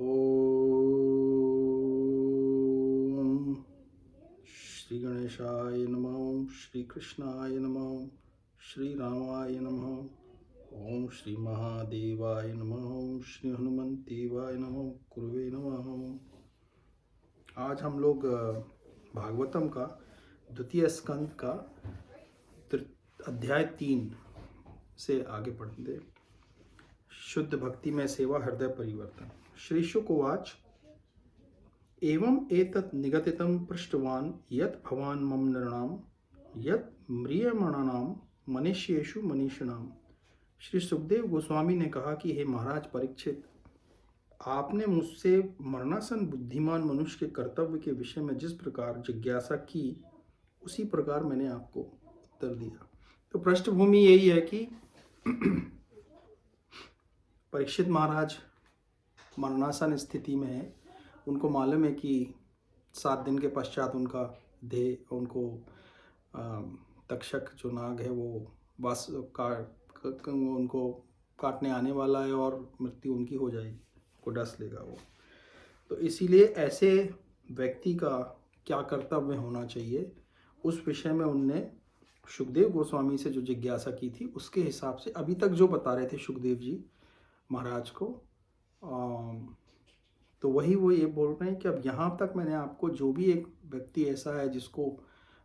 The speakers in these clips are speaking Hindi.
ओम श्री गणेशाय नमः, श्री कृष्णाय नमः, श्री रामाय नमः, ओम श्री महादेवाय नमः, ओम श्री हनुमंतेवाय नमः, गुरुवे नमः। आज हम लोग भागवतम का द्वितीय स्कंद का अध्याय 3 से आगे पढ़ते। शुद्ध भक्ति में सेवा, हृदय परिवर्तन। श्री शुक उवाच एवं एतत् निगदितं पृष्टवान् यत् भवान् मम नृणां यत् म्रियमाणानां मनुष्येषु मनीषिणाम्। श्री सुखदेव गोस्वामी ने कहा कि हे महाराज परीक्षित, आपने मुझसे मरणासन बुद्धिमान मनुष्य के कर्तव्य के विषय में जिस प्रकार जिज्ञासा की उसी प्रकार मैंने आपको उत्तर दिया। तो पृष्ठभूमि यही है कि परीक्षित महाराज मरणासन स्थिति में है। उनको मालूम है कि 7 दिन के पश्चात उनका देह, उनको तक्षक जो नाग है वो उनको काटने आने वाला है और मृत्यु उनकी हो जाएगी, को डस लेगा वो। तो इसीलिए ऐसे व्यक्ति का क्या कर्तव्य होना चाहिए उस विषय में उनने सुखदेव गोस्वामी से जो जिज्ञासा की थी उसके हिसाब से अभी तक जो बता रहे थे सुखदेव जी महाराज को, तो वही वो ये बोल रहे हैं कि अब यहाँ तक मैंने आपको जो भी एक व्यक्ति ऐसा है जिसको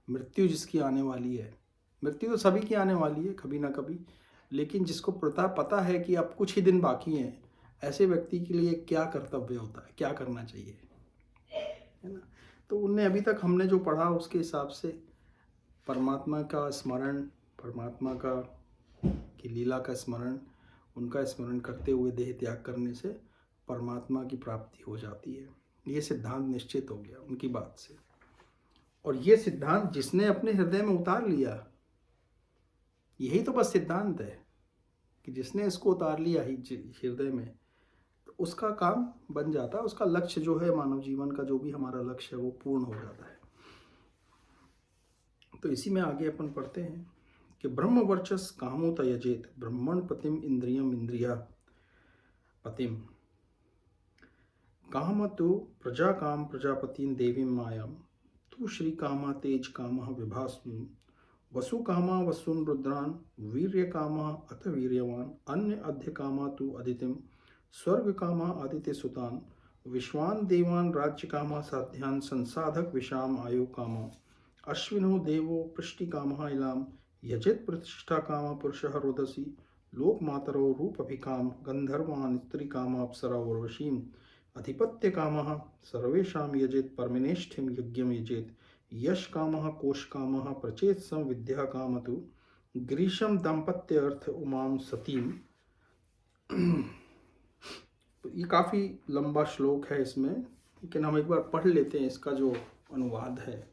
मृत्यु जिसकी आने वाली है, मृत्यु तो सभी की आने वाली है कभी ना कभी, लेकिन जिसको पता है कि अब कुछ ही दिन बाकी हैं, ऐसे व्यक्ति के लिए क्या कर्तव्य होता है, क्या करना चाहिए, है ना। तो उनने अभी तक हमने जो पढ़ा उसके हिसाब से परमात्मा का स्मरण, परमात्मा का की लीला का स्मरण, उनका स्मरण करते हुए देह त्याग करने से परमात्मा की प्राप्ति हो जाती है। ये सिद्धांत निश्चित हो गया उनकी बात से। और ये सिद्धांत जिसने अपने हृदय में उतार लिया, यही तो बस सिद्धांत है कि जिसने इसको उतार लिया ही हृदय में, तो उसका काम बन जाता है, उसका लक्ष्य जो है मानव जीवन का, जो भी हमारा लक्ष्य है वो पूर्ण हो जाता है। तो इसी में आगे अपन पढ़ते हैं कि ब्रह्म वर्चस कामो त्यजेत ब्रह्मण पतिम इंद्रियम इंद्रिया पतिम काम तो प्रजा काम प्रजापतिं देवीं मायां तू श्री कामा तेज कामः विभास्मि वसु कामा वसुन रुद्रान वीर्य कामा अथ वीर्यवान अन्य अध्य कामा तू अदितिम स्वर्ग कामा आदित्य सुतान विश्वान देवान राज्य कामा साध्यान संसाधक विषाम आयु कामा अश्विनो देवो पृष्टि कामः इलाम यजित प्रतिष्ठा कामा पुरुषः रोदसी लोक मातरो रूप अभिकाम गंधर्वान स्त्री कामा अप्सरा उर्वशीम अधिपत्य कामः सर्वेषां यजेत परमेनेष्ठिं यज्ञं यजेत यश कामः कोश कामः प्रचेत सम विद्या कामतु ग्रीशम दाम्पत्य अर्थ उमां सतीम। तो ये काफ़ी लंबा श्लोक है इसमें, लेकिन हम एक बार पढ़ लेते हैं इसका जो अनुवाद है,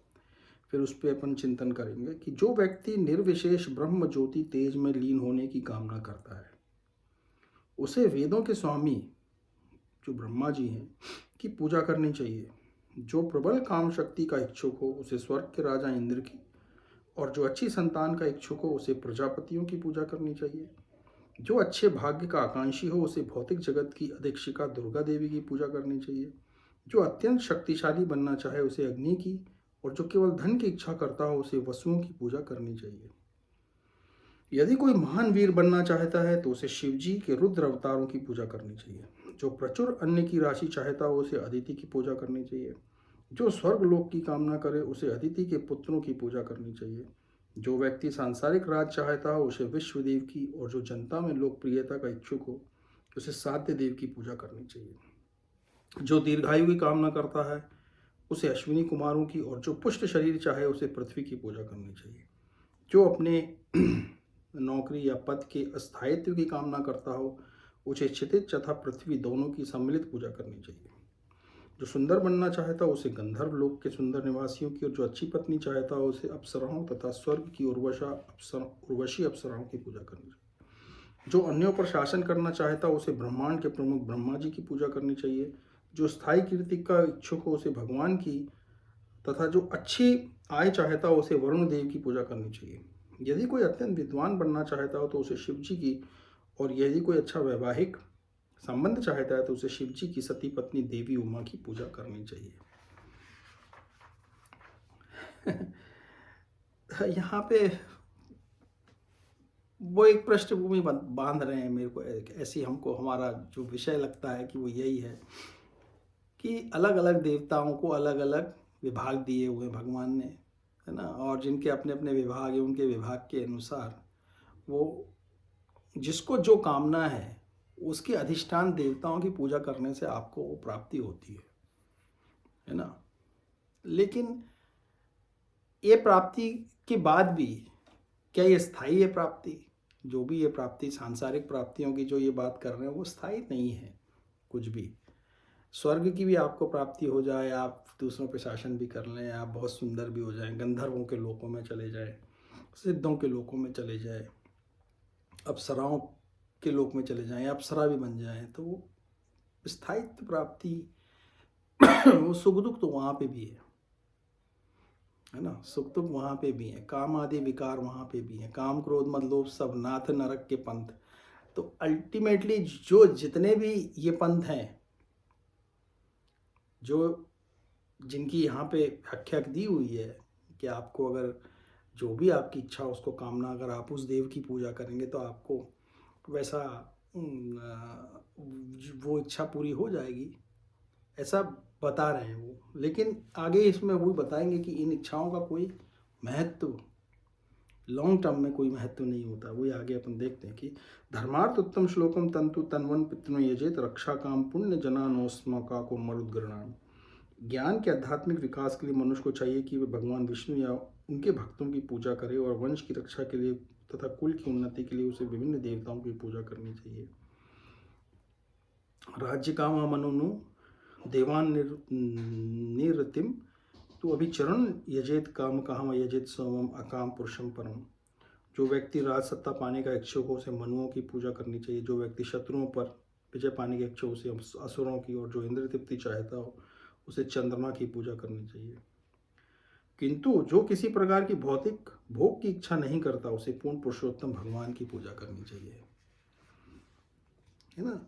फिर उस पर अपन चिंतन करेंगे कि जो व्यक्ति निर्विशेष ब्रह्म ज्योति तेज में लीन होने की कामना करता है उसे वेदों के स्वामी जो ब्रह्मा जी हैं की पूजा करनी चाहिए। जो प्रबल काम शक्ति का इच्छुक हो उसे स्वर्ग के राजा इंद्र की, और जो अच्छी संतान का इच्छुक हो उसे प्रजापतियों की पूजा करनी चाहिए। जो अच्छे भाग्य का आकांक्षी हो उसे भौतिक जगत की अधीक्षिका दुर्गा देवी की पूजा करनी चाहिए। जो अत्यंत शक्तिशाली बनना चाहे उसे अग्नि की, और जो केवल धन की इच्छा करता हो उसे वसुओं की पूजा करनी चाहिए। यदि कोई महान वीर बनना चाहता है तो उसे शिवजी के रुद्र अवतारों की पूजा करनी चाहिए। जो प्रचुर अन्न की राशि चाहता हो उसे अदिति की पूजा करनी चाहिए। जो स्वर्ग लोक की कामना करे उसे अदिति के पुत्रों की पूजा करनी चाहिए। जो व्यक्ति सांसारिक राज चाहता हो उसे विश्वदेव की, और जो जनता में लोकप्रियता का इच्छुक हो उसे साध्य देव की पूजा करनी चाहिए। जो दीर्घायु की कामना करता है उसे अश्विनी कुमारों की, और जो पुष्ट शरीर चाहे उसे पृथ्वी की पूजा करनी चाहिए। जो अपने नौकरी या पद के अस्थायित्व की कामना करता हो उसे क्षितिज तथा पृथ्वी दोनों की सम्मिलित पूजा करनी चाहिए। जो सुंदर बनना चाहता हो उसे गंधर्व लोक के सुंदर निवासियों की, और जो अच्छी पत्नी चाहता हो उसे अप्सराओं तथा स्वर्ग की उर्वशी अप्सराओं की पूजा करनी चाहिए। जो अन्यों पर शासन करना चाहता हो उसे ब्रह्मांड के प्रमुख ब्रह्मा जी की पूजा करनी चाहिए। जो स्थायी कीर्ति का इच्छुक हो उसे भगवान की, तथा जो अच्छी आय चाहता हो उसे वरुण देव की पूजा करनी चाहिए। यदि कोई अत्यंत विद्वान बनना चाहता हो तो उसे शिव जी की, और यदि कोई अच्छा वैवाहिक संबंध चाहता है तो उसे शिव जी की सती पत्नी देवी उमा की पूजा करनी चाहिए। यहाँ पे वो एक पृष्ठभूमि बांध रहे हैं मेरे को, ऐसी हमको हमारा जो विषय लगता है कि वो यही है कि अलग अलग देवताओं को अलग अलग विभाग दिए हुए भगवान ने, है ना, और जिनके अपने अपने विभाग है, उनके विभाग के अनुसार वो जिसको जो कामना है उसके अधिष्ठान देवताओं की पूजा करने से आपको वो प्राप्ति होती है ना। लेकिन ये प्राप्ति के बाद भी क्या ये स्थायी है प्राप्ति? जो भी ये प्राप्ति सांसारिक प्राप्तियों की जो ये बात कर रहे हैं वो स्थायी नहीं है कुछ भी। स्वर्ग की भी आपको प्राप्ति हो जाए, आप दूसरों पे शासन भी कर लें, आप बहुत सुंदर भी हो जाएं, गंधर्वों के लोकों में चले जाएं, सिद्धों के लोकों में चले जाएं, अप्सराओं के लोक में चले जाएं, अप्सरा भी बन जाएं, तो वो स्थायित्व प्राप्ति वो सुख दुख तो वहाँ पे भी है ना, सुख दुख वहाँ पे भी है, काम आदि विकार वहाँ पे भी है, काम क्रोध मद लोभ सब नाथ नरक के पंथ। तो अल्टीमेटली जो जितने भी ये पंथ हैं, जो जिनकी यहाँ पे व्याख्या दी हुई है कि आपको अगर जो भी आपकी इच्छा उसको कामना, अगर आप उस देव की पूजा करेंगे तो आपको वैसा वो इच्छा पूरी हो जाएगी, ऐसा बता रहे हैं वो। लेकिन आगे इसमें वो बताएंगे कि इन इच्छाओं का कोई महत्व लॉन्ग टर्म में कोई महत्व नहीं होता। वही आगे अपन देखते हैं कि धर्मार्थ उत्तम श्लोकम तंतु तन्वन पितृ यजेत रक्षा काम पुण्य जनानोस्म का को मरुद्गृणाम। ज्ञान के आध्यात्मिक विकास के लिए मनुष्य को चाहिए कि वह भगवान विष्णु या उनके भक्तों की पूजा करे, और वंश की रक्षा के लिए तथा कुल की उन्नति के लिए उसे विभिन्न देवताओं की पूजा करनी चाहिए। राज्य काम मनुनु देवान निरतिम तो अभिचरण यजेत काम काम यजेत सोमम अकाम पुरुषम परम। जो व्यक्ति राज सत्ता पाने का इच्छुक हो उसे मनुओं की पूजा करनी चाहिए। जो व्यक्ति शत्रुओं पर विजय पाने के इच्छुक उसे असुरों की, और जो इंद्र तृप्ति चाहता हो उसे चंद्रमा की पूजा करनी चाहिए। किंतु जो किसी प्रकार की भौतिक भोग की इच्छा नहीं करता उसे पूर्ण पुरुषोत्तम भगवान की पूजा करनी चाहिए, है ना।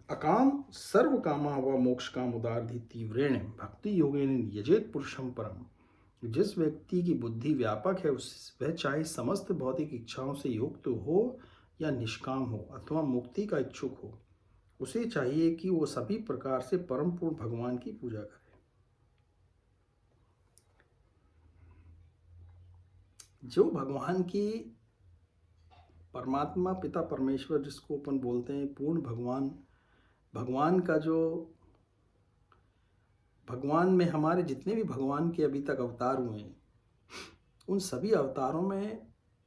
अकाम सर्व कामा व मोक्ष काम उदारधि तीव्रेण भक्ति योगेन यजेत पुरुषम परम। जिस व्यक्ति की बुद्धि व्यापक है वह चाहे समस्त भौतिक इच्छाओं से युक्त हो या निष्काम हो अथवा मुक्ति का इच्छुक हो, उसे चाहिए कि वो सभी प्रकार से परम पूर्ण भगवान की पूजा करे। जो भगवान की परमात्मा पिता परमेश्वर जिसको अपन बोलते हैं पूर्ण भगवान, भगवान का जो भगवान में हमारे जितने भी भगवान के अभी तक अवतार हुए हैं उन सभी अवतारों में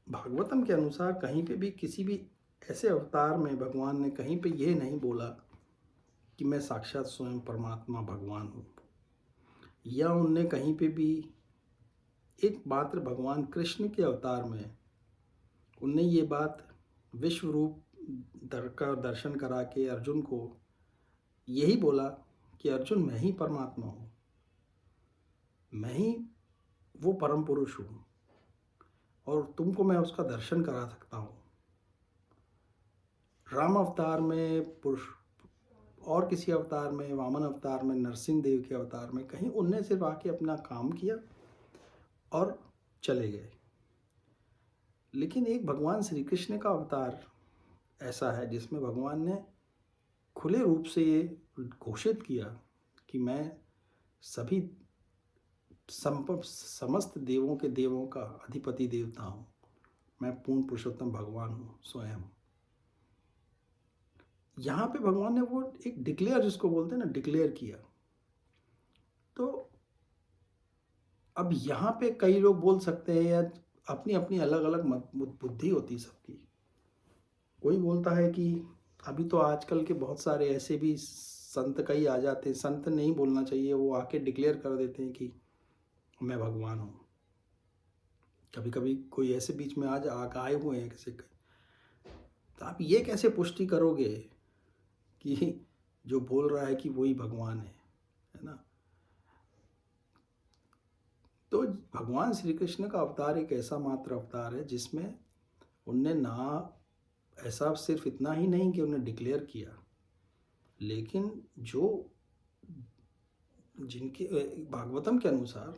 भागवतम के अनुसार कहीं पे भी किसी भी ऐसे अवतार में भगवान ने कहीं पे ये नहीं बोला कि मैं साक्षात स्वयं परमात्मा भगवान हूँ, या उनने कहीं पे भी एक मात्र भगवान कृष्ण के अवतार में उनने ये बात विश्व रूप का दर्शन करा के अर्जुन को यही बोला कि अर्जुन मैं ही परमात्मा हूँ, मैं ही वो परम पुरुष हूँ और तुमको मैं उसका दर्शन करा सकता हूँ। राम अवतार में पुरुष और किसी अवतार में, वामन अवतार में, नरसिंह देव के अवतार में कहीं उनने सिर्फ आके अपना काम किया और चले गए। लेकिन एक भगवान श्री कृष्ण का अवतार ऐसा है जिसमें भगवान ने खुले रूप से ये घोषित किया कि मैं सभी समस्त देवों के देवों का अधिपति देवता हूँ, मैं पूर्ण पुरुषोत्तम भगवान हूँ स्वयं। यहाँ पे भगवान ने वो एक डिक्लेयर जिसको बोलते हैं ना, डिक्लेयर किया। तो अब यहाँ पे कई लोग बोल सकते हैं या अपनी अपनी अलग अलग बुद्धि होती सबकी। कोई बोलता है कि अभी तो आजकल के बहुत सारे ऐसे भी संत कई आ जाते हैं, संत नहीं बोलना चाहिए, वो आके डिक्लेयर कर देते हैं कि मैं भगवान हूँ। कभी कभी कोई ऐसे बीच में आज आए हुए हैं किसी के, तो आप ये कैसे पुष्टि करोगे कि जो बोल रहा है कि वही भगवान है ना। तो भगवान श्री कृष्ण का अवतार एक ऐसा मात्र अवतार है जिसमें उनने ना ऐसा सिर्फ इतना ही नहीं कि उन्हें डिक्लेयर किया, लेकिन जो जिनके भागवतम के अनुसार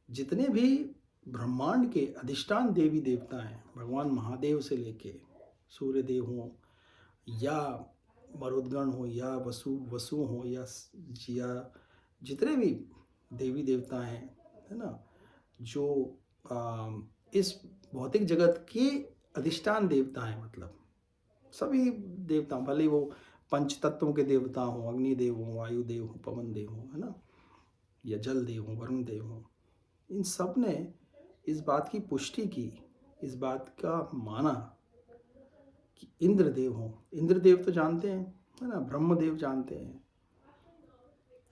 जितने भी ब्रह्मांड के अधिष्ठान देवी देवता हैं, भगवान महादेव से लेके सूर्यदेव हों या मरुद्गण हो या वसु हो या जितने भी देवी देवता हैं, है ना, जो इस भौतिक जगत के अधिष्ठान देवता हैं, मतलब सभी देवता, भले वो पंच तत्वों के देवता हों, अग्निदेव हों, वायुदेव हों, पवन देव हों, है ना, या जल देव हों, वरुण देव हों, इन सब ने इस बात की पुष्टि की, इस बात का माना कि इंद्रदेव हों, इंद्रदेव तो जानते हैं, है ना, ब्रह्मदेव जानते हैं।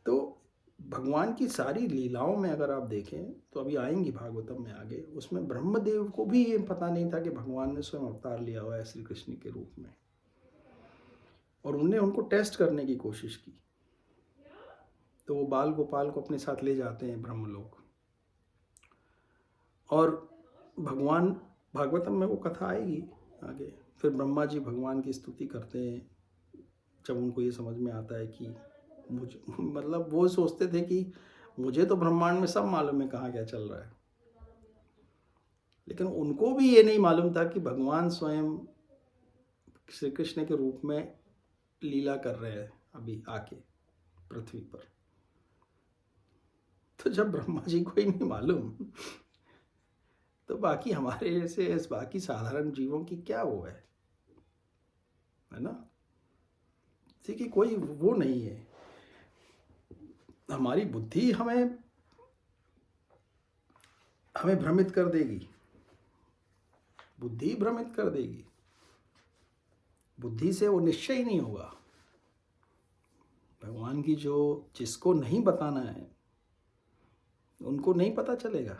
तो भगवान की सारी लीलाओं में अगर आप देखें तो अभी आएंगी भागवतम में आगे, उसमें ब्रह्मदेव को भी ये पता नहीं था कि भगवान ने स्वयं अवतार लिया हुआ है श्री कृष्ण के रूप में, और उनने उनको टेस्ट करने की कोशिश की। तो वो बाल गोपाल को अपने साथ ले जाते हैं ब्रह्मलोक, और भगवान भागवतम में वो कथा आएगी आगे। फिर ब्रह्मा जी भगवान की स्तुति करते हैं जब उनको ये समझ में आता है कि मुझे, मतलब वो सोचते थे कि मुझे तो ब्रह्मांड में सब मालूम है कहाँ क्या चल रहा है, लेकिन उनको भी ये नहीं मालूम था कि भगवान स्वयं श्री कृष्ण के रूप में लीला कर रहे हैं अभी आके पृथ्वी पर। तो जब ब्रह्मा जी को ही नहीं मालूम तो बाकी हमारे से बाकी साधारण जीवों की क्या वो है ना, कि कोई वो नहीं है। हमारी बुद्धि हमें भ्रमित कर देगी, बुद्धि भ्रमित कर देगी, बुद्धि से वो निश्चय ही नहीं होगा। भगवान की जो जिसको नहीं बताना है उनको नहीं पता चलेगा।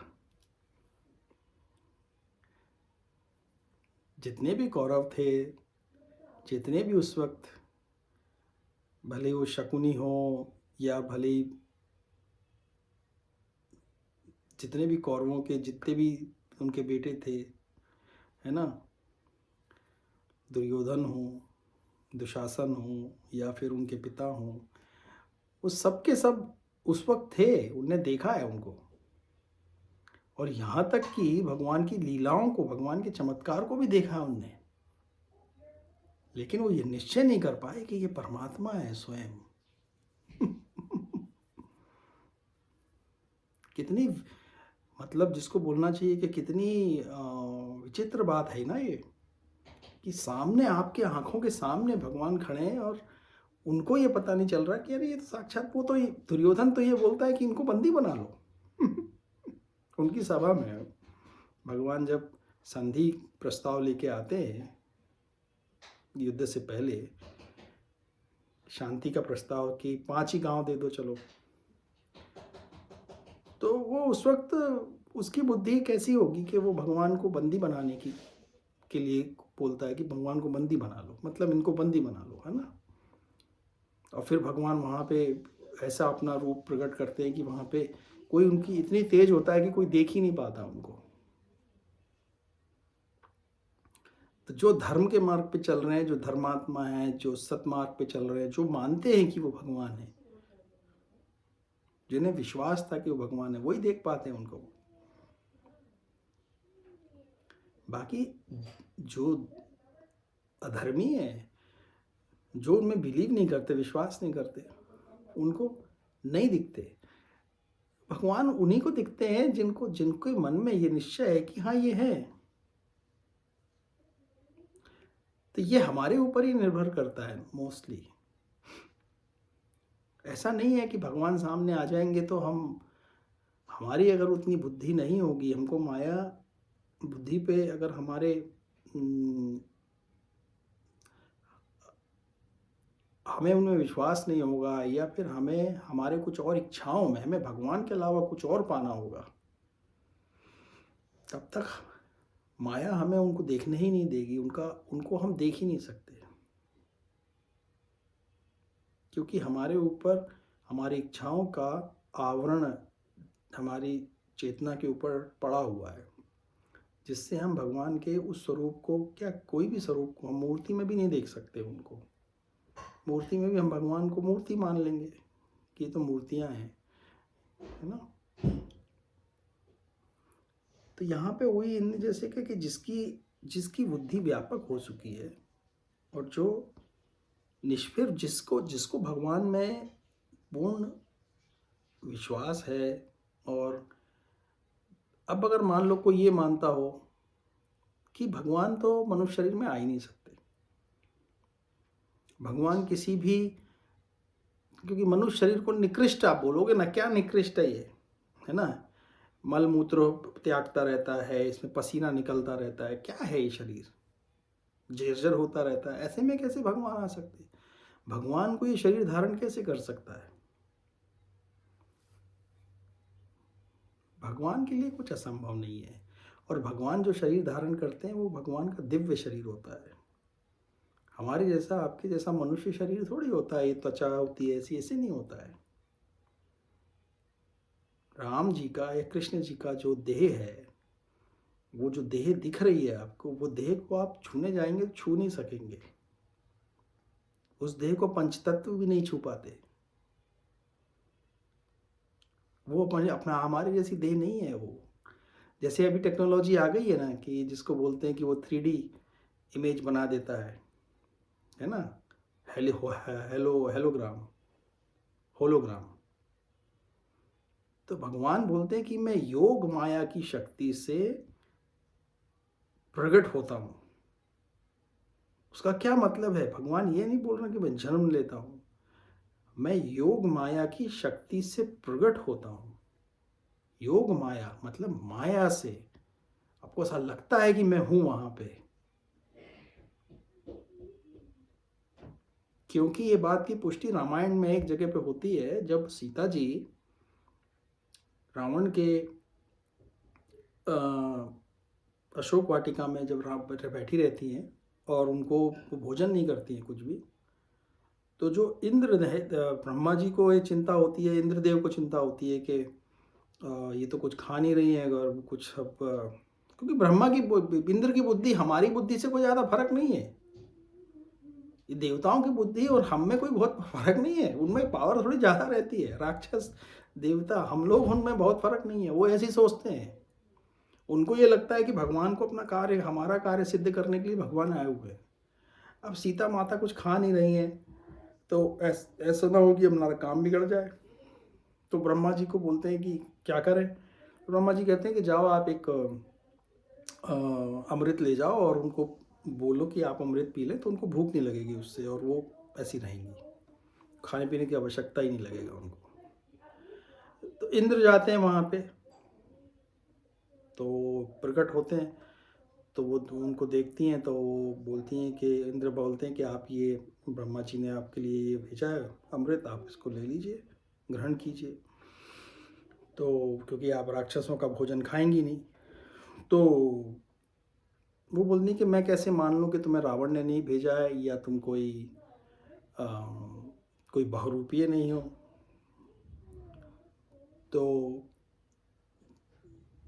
जितने भी कौरव थे, जितने भी उस वक्त, भले वो शकुनी हो या भले जितने भी कौरवों के जितने भी उनके बेटे थे, है ना, दुर्योधन हो, दुशासन हो या फिर उनके पिता हो, वो सब के सब उस वक्त थे, उनने देखा है उनको। और यहाँ तक कि भगवान की लीलाओं को, भगवान के चमत्कार को भी देखा है उनने, लेकिन वो ये निश्चय नहीं कर पाए कि ये परमात्मा है स्वयं। कितनी, मतलब जिसको बोलना चाहिए कि कितनी विचित्र बात है ना ये, कि सामने आपके आंखों के सामने भगवान खड़े हैं और उनको ये पता नहीं चल रहा कि अरे ये तो साक्षात वो, तो ये दुर्योधन तो ये बोलता है कि इनको बंदी बना लो। उनकी सभा में भगवान जब संधि प्रस्ताव लेके आते हैं युद्ध से पहले, शांति का प्रस्ताव कि 5 ही गांव दे दो चलो, तो वो उस वक्त उसकी बुद्धि कैसी होगी कि वो भगवान को बंदी बनाने की के लिए बोलता है कि भगवान को बंदी बना लो, मतलब इनको बंदी बना लो, है ना। और फिर भगवान वहाँ पे ऐसा अपना रूप प्रकट करते हैं कि वहाँ पे कोई उनकी इतनी तेज होता है कि कोई देख ही नहीं पाता उनको। तो जो धर्म के मार्ग पे चल रहे हैं, जो धर्मात्मा हैं, जो सतमार्ग पे चल रहे हैं, जो मानते हैं कि वो भगवान है, जिन्हें विश्वास था कि वो भगवान है, वही देख पाते हैं उनको। बाकी जो अधर्मी है, जो उनमें बिलीव नहीं करते, विश्वास नहीं करते, उनको नहीं दिखते। भगवान उन्हीं को दिखते हैं जिनको, जिनके मन में ये निश्चय है कि हाँ ये है। तो ये हमारे ऊपर ही निर्भर करता है मोस्टली। ऐसा नहीं है कि भगवान सामने आ जाएंगे तो हमारी अगर उतनी बुद्धि नहीं होगी, हमको माया बुद्धि पे अगर हमें उनमें विश्वास नहीं होगा, या फिर हमारे कुछ और इच्छाओं में हमें भगवान के अलावा कुछ और पाना होगा, तब तक माया हमें उनको देखने ही नहीं देगी, उनको हम देख ही नहीं सकते, क्योंकि हमारे ऊपर हमारी इच्छाओं का आवरण हमारी चेतना के ऊपर पड़ा हुआ है, जिससे हम भगवान के उस स्वरूप को, क्या कोई भी स्वरूप को हम मूर्ति में भी नहीं देख सकते। उनको मूर्ति में भी हम भगवान को मूर्ति मान लेंगे कि ये तो मूर्तियां हैं, है ना। तो यहाँ पे वही इन जैसे कि जिसकी जिसकी बुद्धि व्यापक हो चुकी है और जो निष्फिर जिसको जिसको भगवान में पूर्ण विश्वास है। और अब अगर मान लो कोई ये मानता हो कि भगवान तो मनुष्य शरीर में आ ही नहीं सकते, भगवान किसी भी, क्योंकि मनुष्य शरीर को निकृष्ट आप बोलोगे ना, क्या निकृष्ट है ये, है ना, मल मूत्र त्यागता रहता है, इसमें पसीना निकलता रहता है, क्या है ये शरीर, जर्जर होता रहता है, ऐसे में कैसे भगवान आ सकते, भगवान को ये शरीर धारण कैसे कर सकता है। भगवान के लिए कुछ असंभव नहीं है। और भगवान जो शरीर धारण करते हैं वो भगवान का दिव्य शरीर होता है। हमारे जैसा आपके जैसा मनुष्य शरीर थोड़ी होता है, ये त्वचा होती है ऐसी, ऐसे नहीं होता है। राम जी का या कृष्ण जी का जो देह है, वो जो देह दिख रही है आपको, वो देह को आप छूने जाएंगे तो छू नहीं सकेंगे। उस देह को पंचतत्व भी नहीं छू पाते। वो अपना हमारे जैसी देह नहीं है वो। जैसे अभी टेक्नोलॉजी आ गई है ना, कि जिसको बोलते हैं कि वो 3D इमेज बना देता है ना, हेलोग्राम, होलोग्राम। तो भगवान बोलते हैं कि मैं योग माया की शक्ति से प्रकट होता हूं। उसका क्या मतलब है, भगवान ये नहीं बोल रहे कि मैं जन्म लेता हूं, मैं योग माया की शक्ति से प्रकट होता हूं। योग माया मतलब माया से आपको ऐसा लगता है कि मैं हूं वहां पे, क्योंकि ये बात की पुष्टि रामायण में एक जगह पे होती है, जब सीता जी रावण के अशोक वाटिका में जब बैठी रहती हैं और उनको भोजन नहीं करती हैं कुछ भी, तो जो इंद्र ब्रह्मा जी को ये चिंता होती है, इंद्रदेव को चिंता होती है कि ये तो कुछ खा नहीं रही है और कुछ अब, क्योंकि इंद्र की बुद्धि हमारी बुद्धि से कोई ज़्यादा फर्क नहीं है। ये देवताओं की बुद्धि और हम में कोई बहुत फर्क नहीं है, उनमें पावर थोड़ी ज़्यादा रहती है। राक्षस देवता हम लोग, उनमें बहुत फर्क नहीं है। वो ऐसे ही सोचते हैं, उनको ये लगता है कि भगवान को अपना कार्य, हमारा कार्य सिद्ध करने के लिए भगवान आए हुए हैं। अब सीता माता कुछ खा नहीं रही हैं तो ऐसा ना हो कि हमारा काम बिगड़ जाए। तो ब्रह्मा जी को बोलते हैं कि क्या करें। तो ब्रह्मा जी कहते हैं कि जाओ आप एक अमृत ले जाओ और उनको बोलो कि आप अमृत पी लें, तो उनको भूख नहीं लगेगी उससे और वो ऐसी रहेंगी, खाने पीने की आवश्यकता ही नहीं लगेगा उनको। तो इंद्र जाते हैं वहाँ पे, तो प्रकट होते हैं, तो वो उनको देखती हैं तो बोलती हैं कि इंद्र बोलते हैं कि आप ये ब्रह्मा जी ने आपके लिए ये भेजा है अमृत, आप इसको ले लीजिए, ग्रहण कीजिए। तो क्योंकि आप राक्षसों का भोजन खाएंगी नहीं, तो वो बोलती कि मैं कैसे मान लूँ कि तुम्हें रावण ने नहीं भेजा है या तुम आ, कोई बहुरूपीय नहीं हो। तो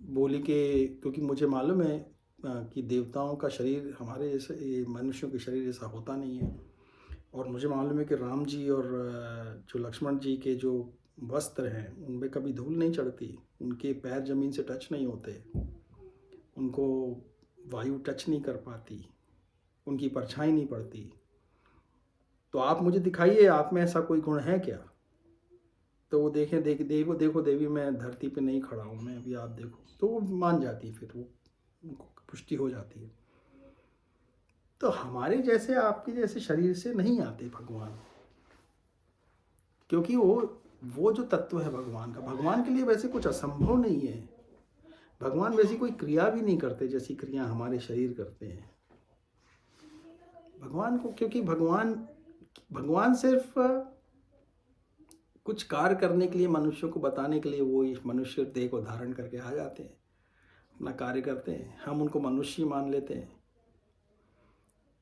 बोली कि क्योंकि मुझे मालूम है कि देवताओं का शरीर हमारे जैसे, ये मनुष्यों के शरीर जैसा होता नहीं है, और मुझे मालूम है कि राम जी और जो लक्ष्मण जी के जो वस्त्र हैं उनमें कभी धूल नहीं चढ़ती, उनके पैर जमीन से टच नहीं होते, उनको वायु टच नहीं कर पाती, उनकी परछाई नहीं पड़ती। तो आप मुझे दिखाइए आप में ऐसा कोई गुण है क्या। तो वो देखो देवी मैं धरती पे नहीं खड़ा हूँ, मैं अभी आप देखो, तो वो मान जाती है, फिर वो उनको पुष्टि हो जाती है। तो हमारे जैसे आपके जैसे शरीर से नहीं आते भगवान, क्योंकि वो जो तत्व है भगवान का, भगवान के लिए वैसे कुछ असंभव नहीं है। भगवान वैसी कोई क्रिया भी नहीं करते जैसी क्रिया हमारे शरीर करते हैं। भगवान को, क्योंकि भगवान सिर्फ कुछ कार्य करने के लिए, मनुष्यों को बताने के लिए वो इस मनुष्य देह को धारण करके आ जाते हैं, अपना कार्य करते हैं, हम उनको मनुष्य मान लेते हैं।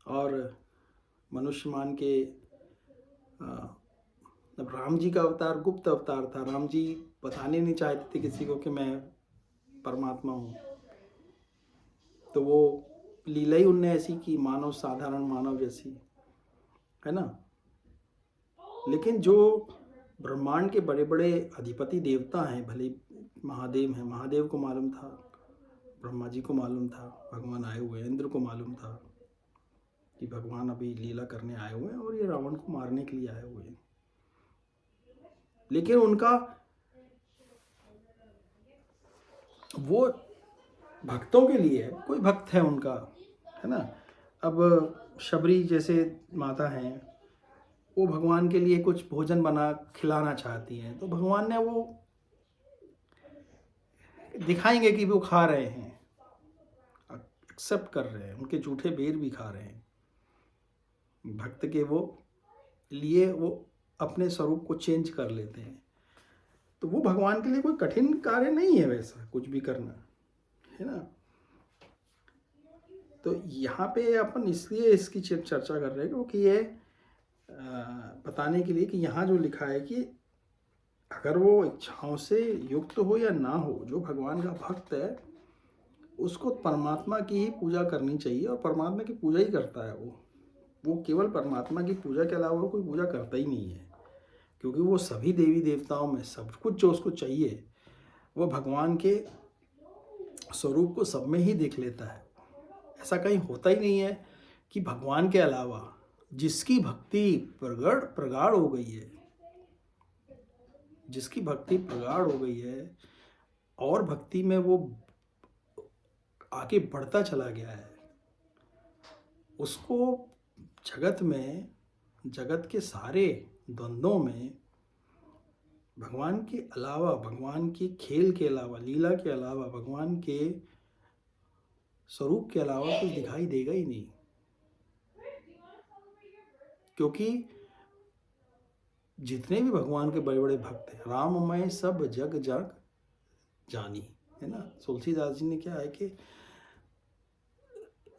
और मनुष्य मान के अब राम जी का अवतार गुप्त अवतार था, राम जी बताने नहीं चाहते थे किसी को कि मैं परमात्मा हूँ, तो वो लीला ही उनने ऐसी की, मानव, साधारण मानव जैसी, है ना। लेकिन जो ब्रह्मांड के बड़े बड़े अधिपति देवता हैं, भले महादेव हैं, महादेव को मालूम था, ब्रह्मा जी को मालूम था भगवान आए हुए हैं, इंद्र को मालूम था कि भगवान अभी लीला करने आए हुए हैं और ये रावण को मारने के लिए आए हुए हैं। लेकिन उनका वो भक्तों के लिए है, कोई भक्त है उनका, है ना। अब शबरी जैसे माता हैं, वो भगवान के लिए कुछ भोजन बना खिलाना चाहती हैं, तो भगवान ने वो दिखाएंगे कि वो खा रहे हैं, एक्सेप्ट कर रहे हैं, उनके जूठे बेर भी खा रहे हैं। भक्त के वो लिए वो अपने स्वरूप को चेंज कर लेते हैं। तो वो भगवान के लिए कोई कठिन कार्य नहीं है वैसा कुछ भी करना, है ना। तो यहाँ पे अपन इसलिए इसकी चर्चा कर रहे हैं क्योंकि ये बताने के लिए कि यहाँ जो लिखा है कि अगर वो इच्छाओं से युक्त हो या ना हो, जो भगवान का भक्त है उसको परमात्मा की ही पूजा करनी चाहिए, और परमात्मा की पूजा ही करता है वो केवल परमात्मा की पूजा के अलावा कोई पूजा करता ही नहीं है, क्योंकि वो सभी देवी देवताओं में सब कुछ जो उसको चाहिए वो भगवान के स्वरूप को सब में ही देख लेता है। ऐसा कहीं होता ही नहीं है कि भगवान के अलावा जिसकी भक्ति प्रगाढ़ हो गई है, जिसकी भक्ति प्रगाढ़ हो गई है और भक्ति में वो आगे बढ़ता चला गया है, उसको जगत के सारे द्वंद्वों में भगवान के अलावा, भगवान के खेल के अलावा, लीला के अलावा, भगवान के स्वरूप के अलावा कुछ दिखाई देगा ही नहीं। क्योंकि जितने भी भगवान के बड़े बड़े भक्त हैं, राममय सब जग जग जानी, है ना। तुलसीदास जी ने क्या है कि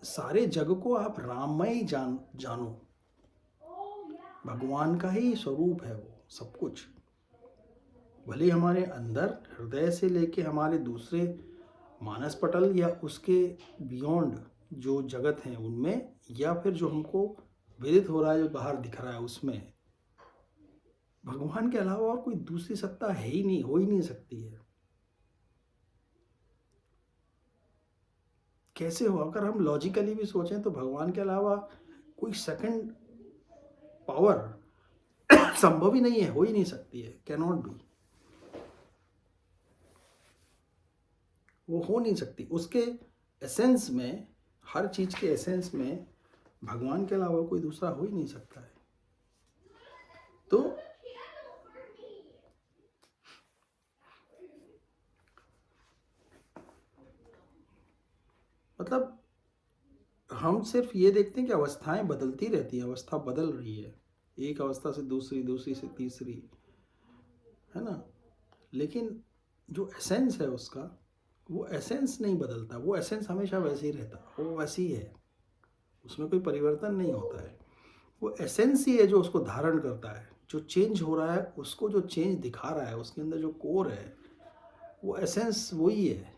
सारे जग को आप राममय जानो, भगवान का ही स्वरूप है वो सब कुछ। भले हमारे अंदर हृदय से लेके हमारे दूसरे मानस पटल या उसके बियॉन्ड जो जगत हैं उनमें, या फिर जो हमको विदित हो रहा है, जो बाहर दिख रहा है, उसमें भगवान के अलावा और कोई दूसरी सत्ता है ही नहीं, हो ही नहीं सकती है। कैसे हो? अगर हम लॉजिकली भी सोचें तो भगवान के अलावा कोई सेकंड पावर संभव ही नहीं है, हो ही नहीं सकती है, कैन नॉट बी, वो हो नहीं सकती। उसके एसेंस में, हर चीज के एसेंस में भगवान के अलावा कोई दूसरा हो ही नहीं सकता है। तो मतलब हम सिर्फ ये देखते हैं कि अवस्थाएं बदलती रहती है, अवस्था बदल रही है, एक अवस्था से दूसरी, दूसरी से तीसरी, है ना। लेकिन जो एसेंस है उसका, वो एसेंस नहीं बदलता, वो एसेंस हमेशा वैसे ही रहता, वो वैसी ही है, उसमें कोई परिवर्तन नहीं होता है। वो एसेंस ही है जो उसको धारण करता है। जो चेंज हो रहा है उसको, जो चेंज दिखा रहा है, उसके अंदर जो कोर है, वो एसेंस वही है,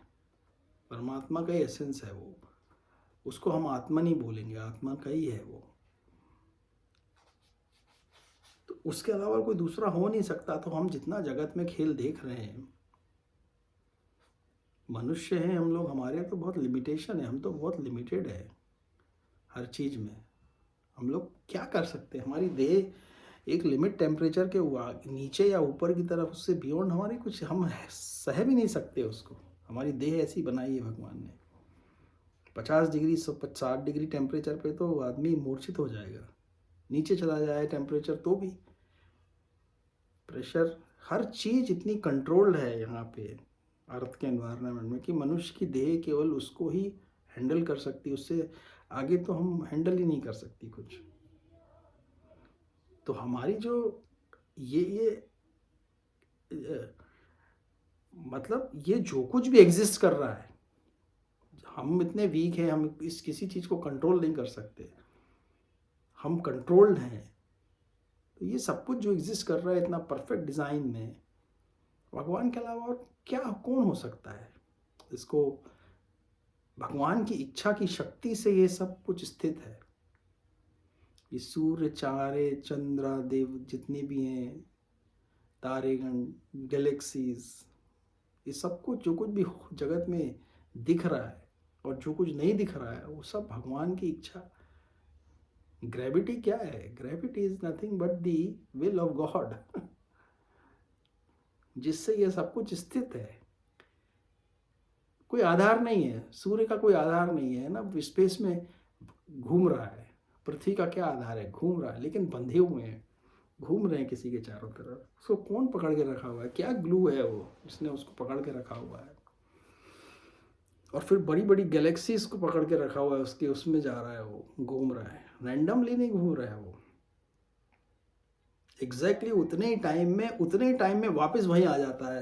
परमात्मा का ही एसेंस है वो। उसको हम आत्मा नहीं बोलेंगे, आत्मा का ही है वो। तो उसके अलावा कोई दूसरा हो नहीं सकता। तो हम जितना जगत में खेल देख रहे हैं, मनुष्य हैं हम लोग, हमारे तो बहुत लिमिटेशन है, हम तो बहुत लिमिटेड है हर चीज़ में। हम लोग क्या कर सकते हैं? हमारी देह एक लिमिट टेम्परेचर के नीचे या ऊपर की तरफ, उससे बियॉन्ड हमारी कुछ हम सह भी नहीं सकते उसको। हमारी देह ऐसी बनाई है भगवान ने। 50 डिग्री 60 डिग्री टेम्परेचर पे तो आदमी मूर्छित हो जाएगा, नीचे चला जाए टेम्परेचर तो भी। प्रेशर, हर चीज़ इतनी कंट्रोल्ड है यहाँ पे अर्थ के एनवायरनमेंट में कि मनुष्य की देह केवल उसको ही हैंडल कर सकती, उससे आगे तो हम हैंडल ही नहीं कर सकती कुछ। तो हमारी जो ये मतलब ये जो कुछ भी एग्जिस्ट कर रहा है, हम इतने वीक हैं, हम इस किसी चीज़ को कंट्रोल नहीं कर सकते, हम कंट्रोल्ड हैं। तो ये सब कुछ जो एग्जिस्ट कर रहा है इतना परफेक्ट डिज़ाइन में, भगवान के अलावा और क्या, कौन हो सकता है? इसको भगवान की इच्छा की शक्ति से ये सब कुछ स्थित है। ये सूर्य, चारे, चंद्रा, देव जितने भी हैं, तारेगण, गैलेक्सीज, ये सब कुछ जो कुछ भी जगत में दिख रहा है और जो कुछ नहीं दिख रहा है वो सब भगवान की इच्छा। ग्रेविटी क्या है? Gravity is nothing but the will of God, जिससे ये सब कुछ स्थित है। कोई आधार नहीं है, सूर्य का कोई आधार नहीं है ना, स्पेस में घूम रहा है। पृथ्वी का क्या आधार है? घूम रहा है, लेकिन बंधे हुए हैं, घूम रहे हैं किसी के चारों तरफ। उसको कौन पकड़ के रखा हुआ है? क्या ग्लू है वो जिसने उसको पकड़ के रखा हुआ है? और फिर बड़ी बड़ी गैलेक्सीज को पकड़ के रखा हुआ है उसके, उसमें जा रहा है वो, घूम रहा है, रैंडमली नहीं घूम रहा है वो। एग्जैक्टली उतने ही टाइम में वापस वहीं आ जाता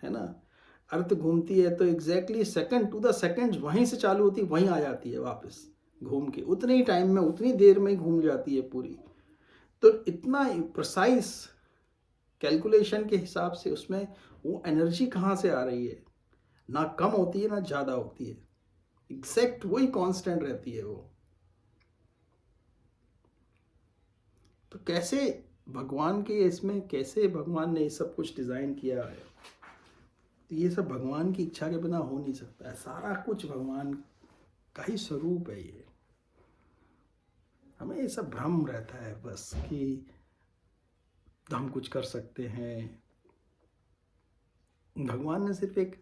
है ना। अर्थ घूमती है तो exactly second to the second वहीं से चालू होती है, वहीं आ जाती है वापस घूम के, उतने ही टाइम में, उतनी देर में घूम जाती है पूरी। तो इतना प्रिसाइज कैलकुलेशन के हिसाब से उसमें वो एनर्जी कहाँ से आ रही है? ना कम होती है ना ज़्यादा होती है, एग्जैक्ट वही कांस्टेंट रहती है वो। तो कैसे भगवान के इसमें, कैसे भगवान ने ये सब कुछ डिज़ाइन किया है? तो ये सब भगवान की इच्छा के बिना हो नहीं सकता है। सारा कुछ भगवान का ही स्वरूप है ये। हमें ये सब भ्रम रहता है बस कि हम कुछ कर सकते हैं। भगवान ने सिर्फ एक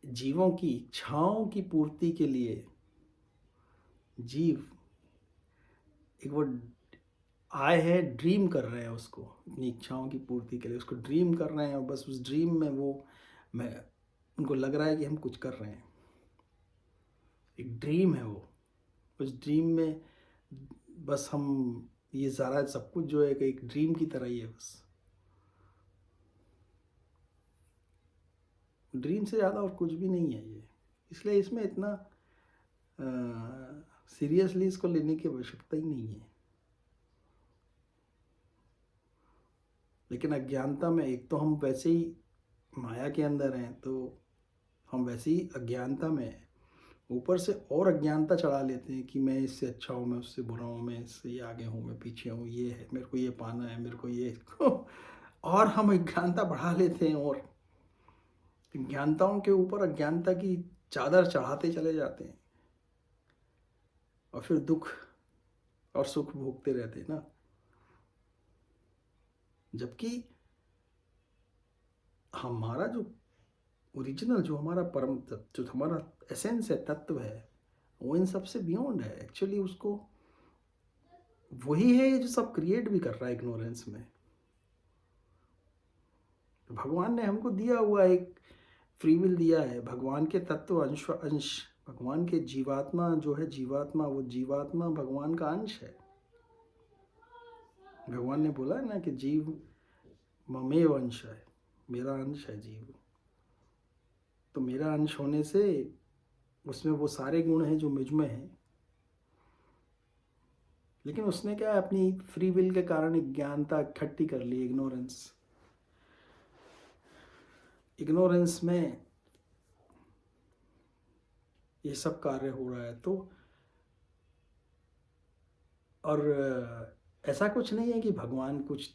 जीवों की इच्छाओं की पूर्ति के लिए, जीव एक वो आए हैं, ड्रीम कर रहे हैं उसको, अपनी इच्छाओं की पूर्ति के लिए उसको ड्रीम कर रहे हैं, और बस उस ड्रीम में वो, मैं उनको लग रहा है कि हम कुछ कर रहे हैं। एक ड्रीम है वो, उस ड्रीम में बस हम, ये सारा सब कुछ जो है एक ड्रीम की तरह ही है बस। ड्रीम से ज़्यादा और कुछ भी नहीं है ये। इसलिए इसमें इतना सीरियसली इसको लेने की आवश्यकता ही नहीं है। लेकिन अज्ञानता में, एक तो हम वैसे ही माया के अंदर हैं, तो हम वैसे ही अज्ञानता में हैं, ऊपर से और अज्ञानता चढ़ा लेते हैं कि मैं इससे अच्छा हूँ, मैं उससे बुरा हूँ, मैं इससे आगे हूँ, मैं पीछे हूँ, ये है, मेरे को ये पाना है, मेरे को ये और हम अज्ञानता बढ़ा लेते हैं, और अज्ञानताओं के ऊपर अज्ञानता की चादर चढ़ाते चले जाते हैं, और फिर दुख और सुख भोगते रहते हैं ना। जबकि हमारा जो ओरिजिनल, जो हमारा परम तत्व, जो हमारा एसेंस है, तत्व है, वो इन सब से बियॉन्ड है। एक्चुअली उसको वही है जो सब क्रिएट भी कर रहा है इग्नोरेंस में। भगवान ने हमको दिया हुआ एक फ्री विल दिया है, भगवान के तत्व अंश, भगवान के जीवात्मा जो है, जीवात्मा, वो जीवात्मा भगवान का अंश है। भगवान ने बोला है ना कि जीव ममेव अंश है, मेरा अंश है जीव। तो मेरा अंश होने से उसमें वो सारे गुण हैं जो मुझ में हैं। लेकिन उसने क्या है, अपनी फ्री विल के कारण ज्ञानता इकट्ठी कर ली, इग्नोरेंस में ये सब कार्य हो रहा है। तो और ऐसा कुछ नहीं है कि भगवान कुछ,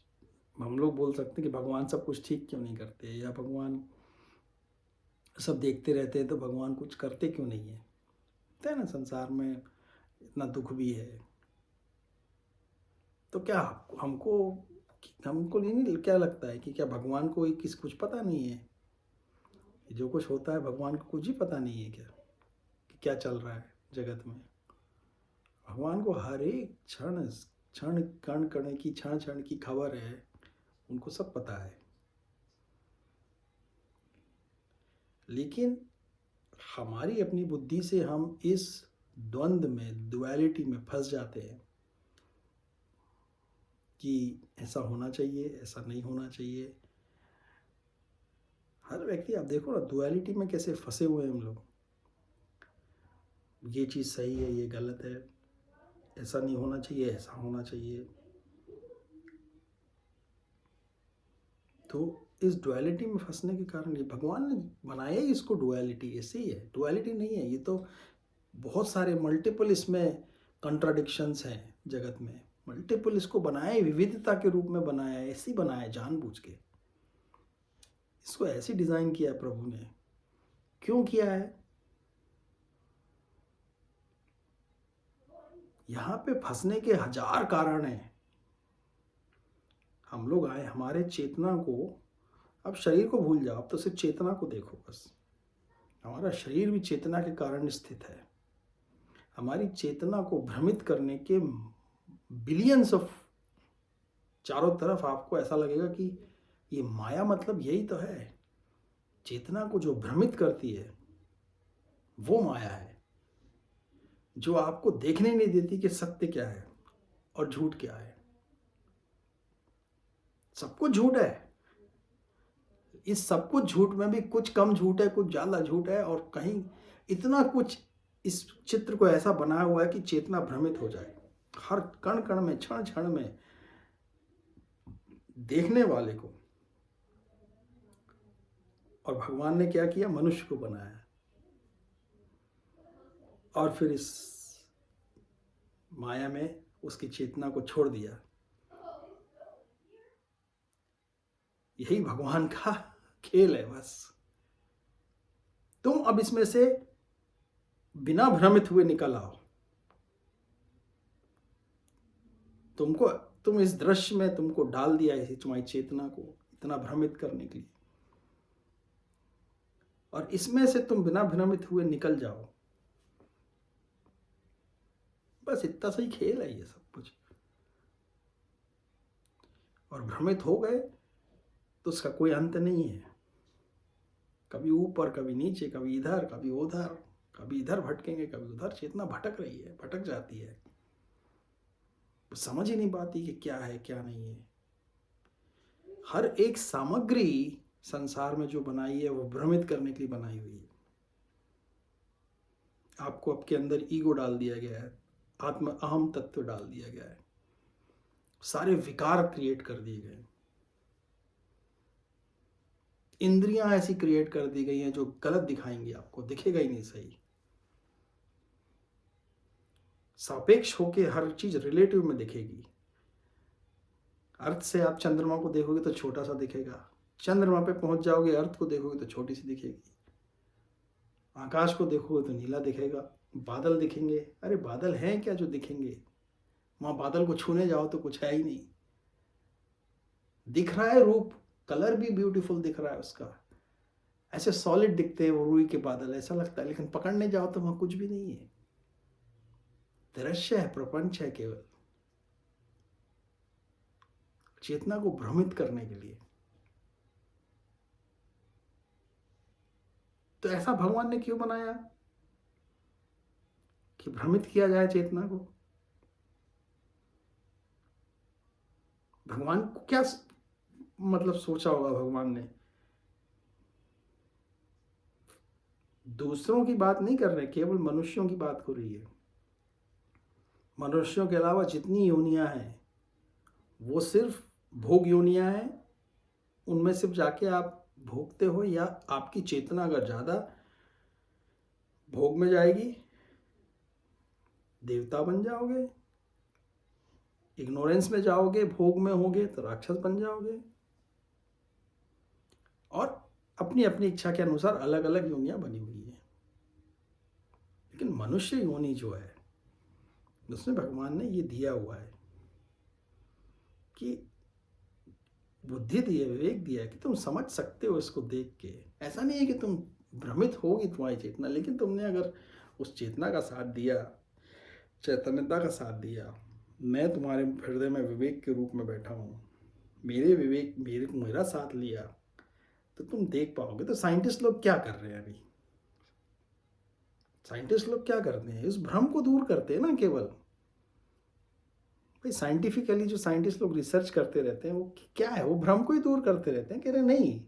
हम लोग बोल सकते हैं कि भगवान सब कुछ ठीक क्यों नहीं करते, या भगवान सब देखते रहते हैं तो भगवान कुछ करते क्यों नहीं है। तो है ना, संसार में इतना दुख भी है, तो क्या हमको नहीं क्या लगता है कि क्या भगवान को कुछ पता नहीं है? जो कुछ होता है भगवान को कुछ ही पता नहीं है क्या, कि क्या चल रहा है जगत में? भगवान को हर एक क्षण क्षण कण कण की, क्षण क्षण की खबर है, उनको सब पता है। लेकिन हमारी अपनी बुद्धि से हम इस द्वंद्व में, डुअलिटी में फंस जाते हैं कि ऐसा होना चाहिए, ऐसा नहीं होना चाहिए। हर व्यक्ति, आप देखो ना, डुअलिटी में कैसे फंसे हुए हैं हम लोग। ये चीज़ सही है, ये गलत है, ऐसा नहीं होना चाहिए, ऐसा होना चाहिए। तो इस डुअलिटी में फंसने के कारण, ये भगवान ने बनाया ही इसको डुअलिटी, ऐसे ही है। डुअलिटी नहीं है ये, तो बहुत सारे मल्टीपल इसमें कंट्राडिक्शंस हैं, जगत में, मल्टीपल इसको बनाया है, विविधता के रूप में बनाया है, ऐसी बनाया है जानबूझ के, इसको ऐसी डिजाइन किया है प्रभु ने। क्यों किया है? यहाँ पे फंसने के हजार कारण हैं। हम लोग आए, हमारे चेतना को, अब शरीर को भूल जाओ, अब तो सिर्फ चेतना को देखो बस। हमारा शरीर भी चेतना के कारण स्थित है। हमारी चेतना को भ्रमित करने के बिलियंस ऑफ, चारों तरफ आपको ऐसा लगेगा कि ये माया मतलब यही तो है। चेतना को जो भ्रमित करती है वो माया है, जो आपको देखने नहीं देती कि सत्य क्या है और झूठ क्या है। सब कुछ झूठ है, इस सब कुछ झूठ में भी कुछ कम झूठ है, कुछ ज्यादा झूठ है, और कहीं इतना कुछ इस चित्र को ऐसा बनाया हुआ है कि चेतना भ्रमित हो जाए हर कण कण में, क्षण क्षण में देखने वाले को। और भगवान ने क्या किया? मनुष्य को बनाया और फिर इस माया में उसकी चेतना को छोड़ दिया। यही भगवान का खेल है बस। तुम अब इसमें से बिना भ्रमित हुए निकल आओ। तुम इस दृश्य में तुमको डाल दिया है तुम्हारी चेतना को इतना भ्रमित करने के लिए, और इसमें से तुम बिना भ्रमित हुए निकल जाओ। बस इतना सही खेल है ये सब कुछ। और भ्रमित हो गए तो उसका कोई अंत नहीं है। कभी ऊपर, कभी नीचे, कभी इधर, कभी उधर, कभी इधर भटकेंगे, कभी उधर। चेतना भटक रही है, भटक जाती है, वो समझ ही नहीं पाती कि क्या है क्या नहीं है। हर एक सामग्री संसार में जो बनाई है वो भ्रमित करने के लिए बनाई हुई है। आपको आपके अंदर ईगो डाल दिया गया है, आत्म अहम तत्व डाल दिया गया है, सारे विकार क्रिएट कर दिए गए, इंद्रियां ऐसी क्रिएट कर दी गई हैं जो गलत दिखाएंगी, आपको दिखेगा ही नहीं सही। सापेक्ष होके हर चीज रिलेटिव में दिखेगी। अर्थ से आप चंद्रमा को देखोगे तो छोटा सा दिखेगा, चंद्रमा पे पहुंच जाओगे अर्थ को देखोगे तो छोटी सी दिखेगी, आकाश को देखोगे तो नीला दिखेगा, बादल दिखेंगे, अरे बादल हैं क्या जो दिखेंगे? वहां बादल को छूने जाओ तो कुछ है ही नहीं। दिख रहा है रूप, कलर भी ब्यूटीफुल दिख रहा है उसका, ऐसे सॉलिड दिखते हैं वो रुई के बादल, ऐसा लगता है, लेकिन पकड़ने जाओ तो वहां कुछ भी नहीं है। दृश्य है, प्रपंच है केवल, चेतना को भ्रमित करने के लिए। तो ऐसा भगवान ने क्यों बनाया कि भ्रमित किया जाए चेतना को? भगवान को क्या मतलब सोचा होगा भगवान ने? दूसरों की बात नहीं कर रहे, केवल मनुष्यों की बात हो रही है। मनुष्यों के अलावा जितनी योनियां हैं वो सिर्फ भोग योनियां हैं। उनमें सिर्फ जाके आप भोगते हो, या आपकी चेतना अगर ज्यादा भोग में जाएगी देवता बन जाओगे, इग्नोरेंस में जाओगे, भोग में होगे तो राक्षस बन जाओगे। और अपनी अपनी इच्छा के अनुसार अलग अलग योनियां बनी हुई है। लेकिन मनुष्य योनि जो है उसमें भगवान ने ये दिया हुआ है कि बुद्धि दी है, विवेक दिया है कि तुम समझ सकते हो इसको देख के। ऐसा नहीं है कि तुम भ्रमित होगी तुम्हारी चेतना, लेकिन तुमने अगर उस चेतना का साथ दिया, चैतन्यता का साथ दिया, मैं तुम्हारे हृदय में विवेक के रूप में बैठा हूँ, मेरे विवेक मेरा साथ लिया, तो तुम देख पाओगे। तो साइंटिस्ट लोग क्या कर रहे हैं अभी? साइंटिस्ट लोग क्या करते हैं? इस भ्रम को दूर करते हैं ना केवल। भाई साइंटिफिकली जो साइंटिस्ट लोग रिसर्च करते रहते हैं वो क्या है? वो भ्रम को ही दूर करते रहते हैं। कह रहे नहीं,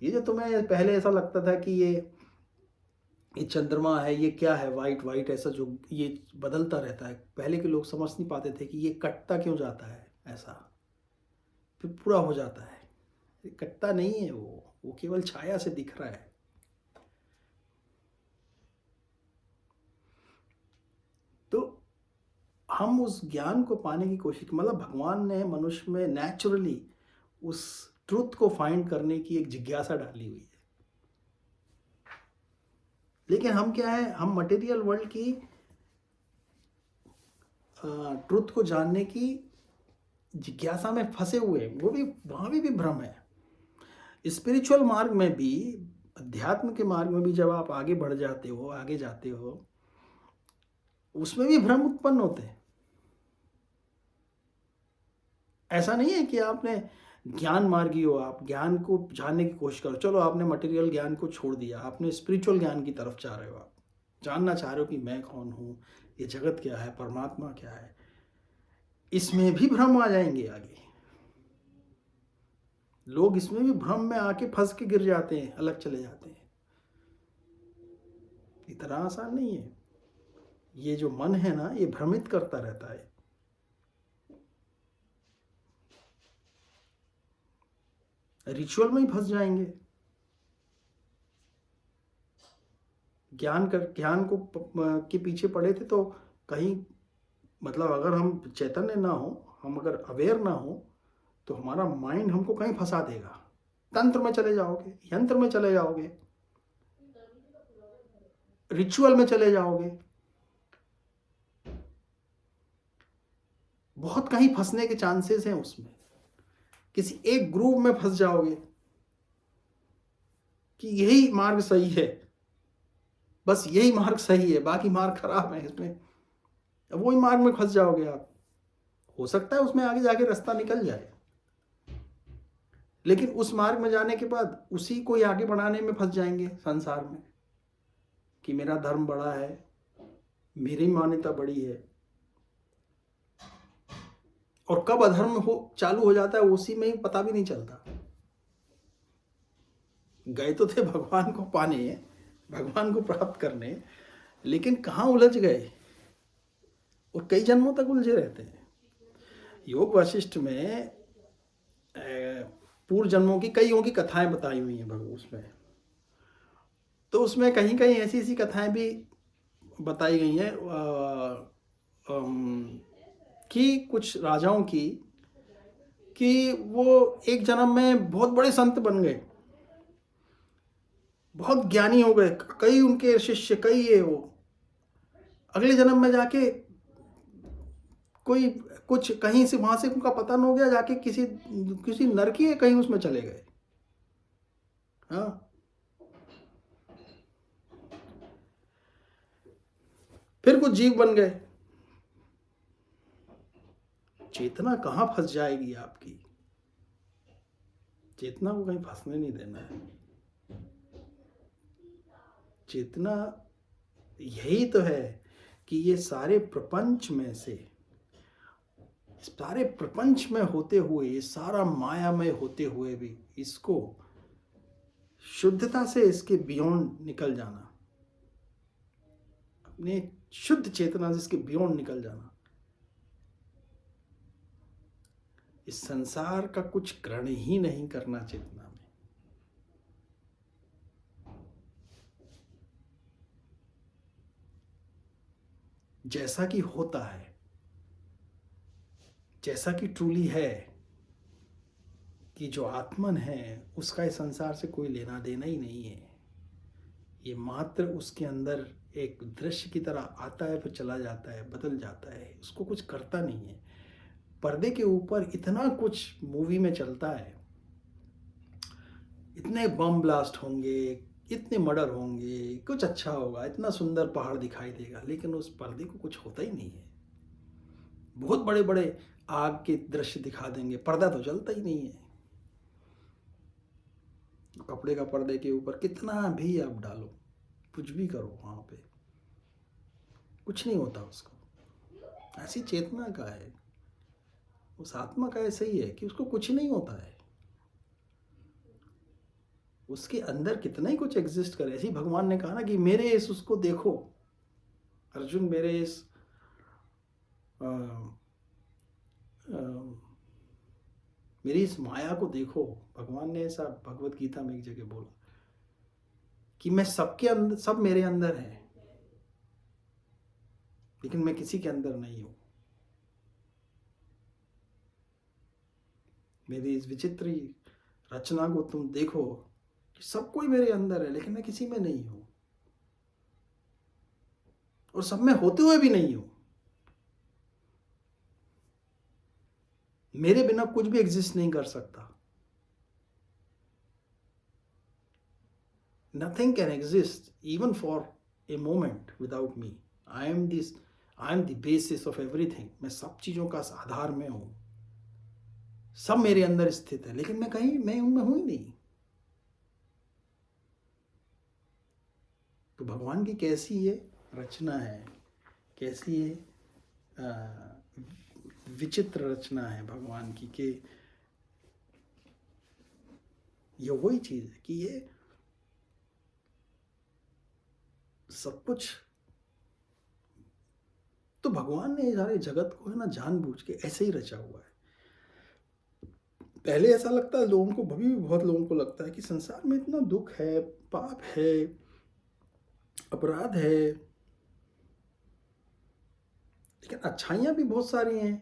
ये जो तुम्हें पहले ऐसा लगता था कि ये चंद्रमा है, ये क्या है, वाइट वाइट ऐसा जो ये बदलता रहता है, पहले के लोग समझ नहीं पाते थे कि ये कटता क्यों जाता है, ऐसा फिर पूरा हो जाता है। ये कटता नहीं है, वो केवल छाया से दिख रहा है। तो हम उस ज्ञान को पाने की कोशिश, मतलब भगवान ने मनुष्य में नेचुरली उस ट्रुथ को फाइंड करने की एक जिज्ञासा डाली हुई है। लेकिन हम क्या है, हम मटेरियल वर्ल्ड की ट्रुथ को जानने की जिज्ञासा में फंसे हुए हैं। वो भी वहाँ भी भ्रम है। स्पिरिचुअल मार्ग में भी, अध्यात्म के मार्ग में भी जब आप आगे बढ़ जाते हो, आगे जाते हो, उसमें भी भ्रम उत्पन्न होते हैं। ऐसा नहीं है कि आपने ज्ञान मार्गी हो, आप ज्ञान को जानने की कोशिश करो, चलो आपने मटेरियल ज्ञान को छोड़ दिया, आपने स्पिरिचुअल ज्ञान की तरफ जा रहे हो, आप जानना चाह रहे हो कि मैं कौन हूँ, ये जगत क्या है, परमात्मा क्या है। इसमें भी भ्रम आ जाएंगे आगे। लोग इसमें भी भ्रम में आके फंस के गिर जाते हैं, अलग चले जाते हैं। इतना आसान नहीं है। ये जो मन है ना, ये भ्रमित करता रहता है। रिचुअल में ही फंस जाएंगे। ज्ञान को के पीछे पड़े थे तो कहीं, मतलब अगर हम चैतन्य ना हो, हम अगर अवेयर ना हो, तो हमारा माइंड हमको कहीं फंसा देगा। तंत्र में चले जाओगे, यंत्र में चले जाओगे, रिचुअल में चले जाओगे, बहुत कहीं फंसने के चांसेस हैं उसमें। किसी एक ग्रुप में फंस जाओगे कि यही मार्ग सही है, बस यही मार्ग सही है, बाकी मार्ग खराब है इसमें, अब वही मार्ग में फंस जाओगे आप। हो सकता है उसमें आगे जाके रास्ता निकल जाए, लेकिन उस मार्ग में जाने के बाद उसी को ही आगे बढ़ाने में फंस जाएंगे संसार में, कि मेरा धर्म बड़ा है, मेरी मान्यता बड़ी है। और कब अधर्म चालू हो जाता है उसी में ही पता भी नहीं चलता। गए तो थे भगवान को पाने, भगवान को प्राप्त करने, लेकिन कहाँ उलझ गए और कई जन्मों तक उलझे रहते हैं। योग वशिष्ठ में पूर्व जन्मों की कईयों की कथाएं बताई हुई हैं भगवान उसमें। तो उसमें कहीं कहीं ऐसी ऐसी कथाएं भी बताई गई हैं कि कुछ राजाओं की, कि वो एक जन्म में बहुत बड़े संत बन गए, बहुत ज्ञानी हो गए, कई उनके शिष्य, कई ये वो। अगले जन्म में जाके कोई कुछ कहीं से वहां से उनका पतन हो गया, जाके किसी नरकी कहीं उसमें चले गए। हाँ, फिर कुछ जीव बन गए। चेतना कहाँ फंस जाएगी आपकी? चेतना को कहीं फंसने नहीं देना है। चेतना यही तो है कि ये सारे प्रपंच में से, सारे प्रपंच में होते हुए, ये सारा माया में होते हुए भी इसको शुद्धता से, इसके बियॉन्ड निकल जाना, अपने शुद्ध चेतना से इसके बियॉन्ड निकल जाना। इस संसार का कुछ ग्रहण ही नहीं करना चेतना में। जैसा कि होता है, जैसा कि ट्रूली है, कि जो आत्मन है उसका इस संसार से कोई लेना देना ही नहीं है। ये मात्र उसके अंदर एक दृश्य की तरह आता है, फिर चला जाता है, बदल जाता है, उसको कुछ करता नहीं है। पर्दे के ऊपर इतना कुछ मूवी में चलता है, इतने बम ब्लास्ट होंगे, इतने मर्डर होंगे, कुछ अच्छा होगा, इतना सुंदर पहाड़ दिखाई देगा, लेकिन उस पर्दे को कुछ होता ही नहीं है। बहुत बड़े बड़े आग के दृश्य दिखा देंगे, पर्दा तो चलता ही नहीं है। कपड़े का पर्दे के ऊपर कितना भी आप डालो, कुछ भी करो, वहां पे कुछ नहीं होता उसको। ऐसी चेतना का है, उस आत्मा का ऐसा ही है कि उसको कुछ नहीं होता है। उसके अंदर कितना ही कुछ एग्जिस्ट करे। ऐसे ही भगवान ने कहा ना कि मेरे इस उसको देखो अर्जुन, मेरे इस मेरी इस माया को देखो। भगवान ने ऐसा भगवत गीता में एक जगह बोला कि मैं सबके अंदर, सब मेरे अंदर है, लेकिन मैं किसी के अंदर नहीं हूं। मेरी इस विचित्र रचना को तुम देखो कि सब कोई मेरे अंदर है, लेकिन मैं किसी में नहीं हूं, और सब में होते हुए भी नहीं हूं। मेरे बिना कुछ भी एग्जिस्ट नहीं कर सकता। Nothing can exist even for a moment without me. I am the basis of everything. मैं सब चीजों का आधार में हूं, सब मेरे अंदर स्थित है, लेकिन मैं उनमें हूं ही नहीं। तो भगवान की कैसी ये रचना है, कैसी ये विचित्र रचना है भगवान की, कि ये वही चीज है कि ये सब कुछ, तो भगवान ने सारे जगत को है ना जानबूझ के ऐसे ही रचा हुआ है। पहले ऐसा लगता है लोगों को, अभी भी बहुत लोगों को लगता है कि संसार में इतना दुख है, पाप है, अपराध है, लेकिन अच्छाइयाँ भी बहुत सारी हैं।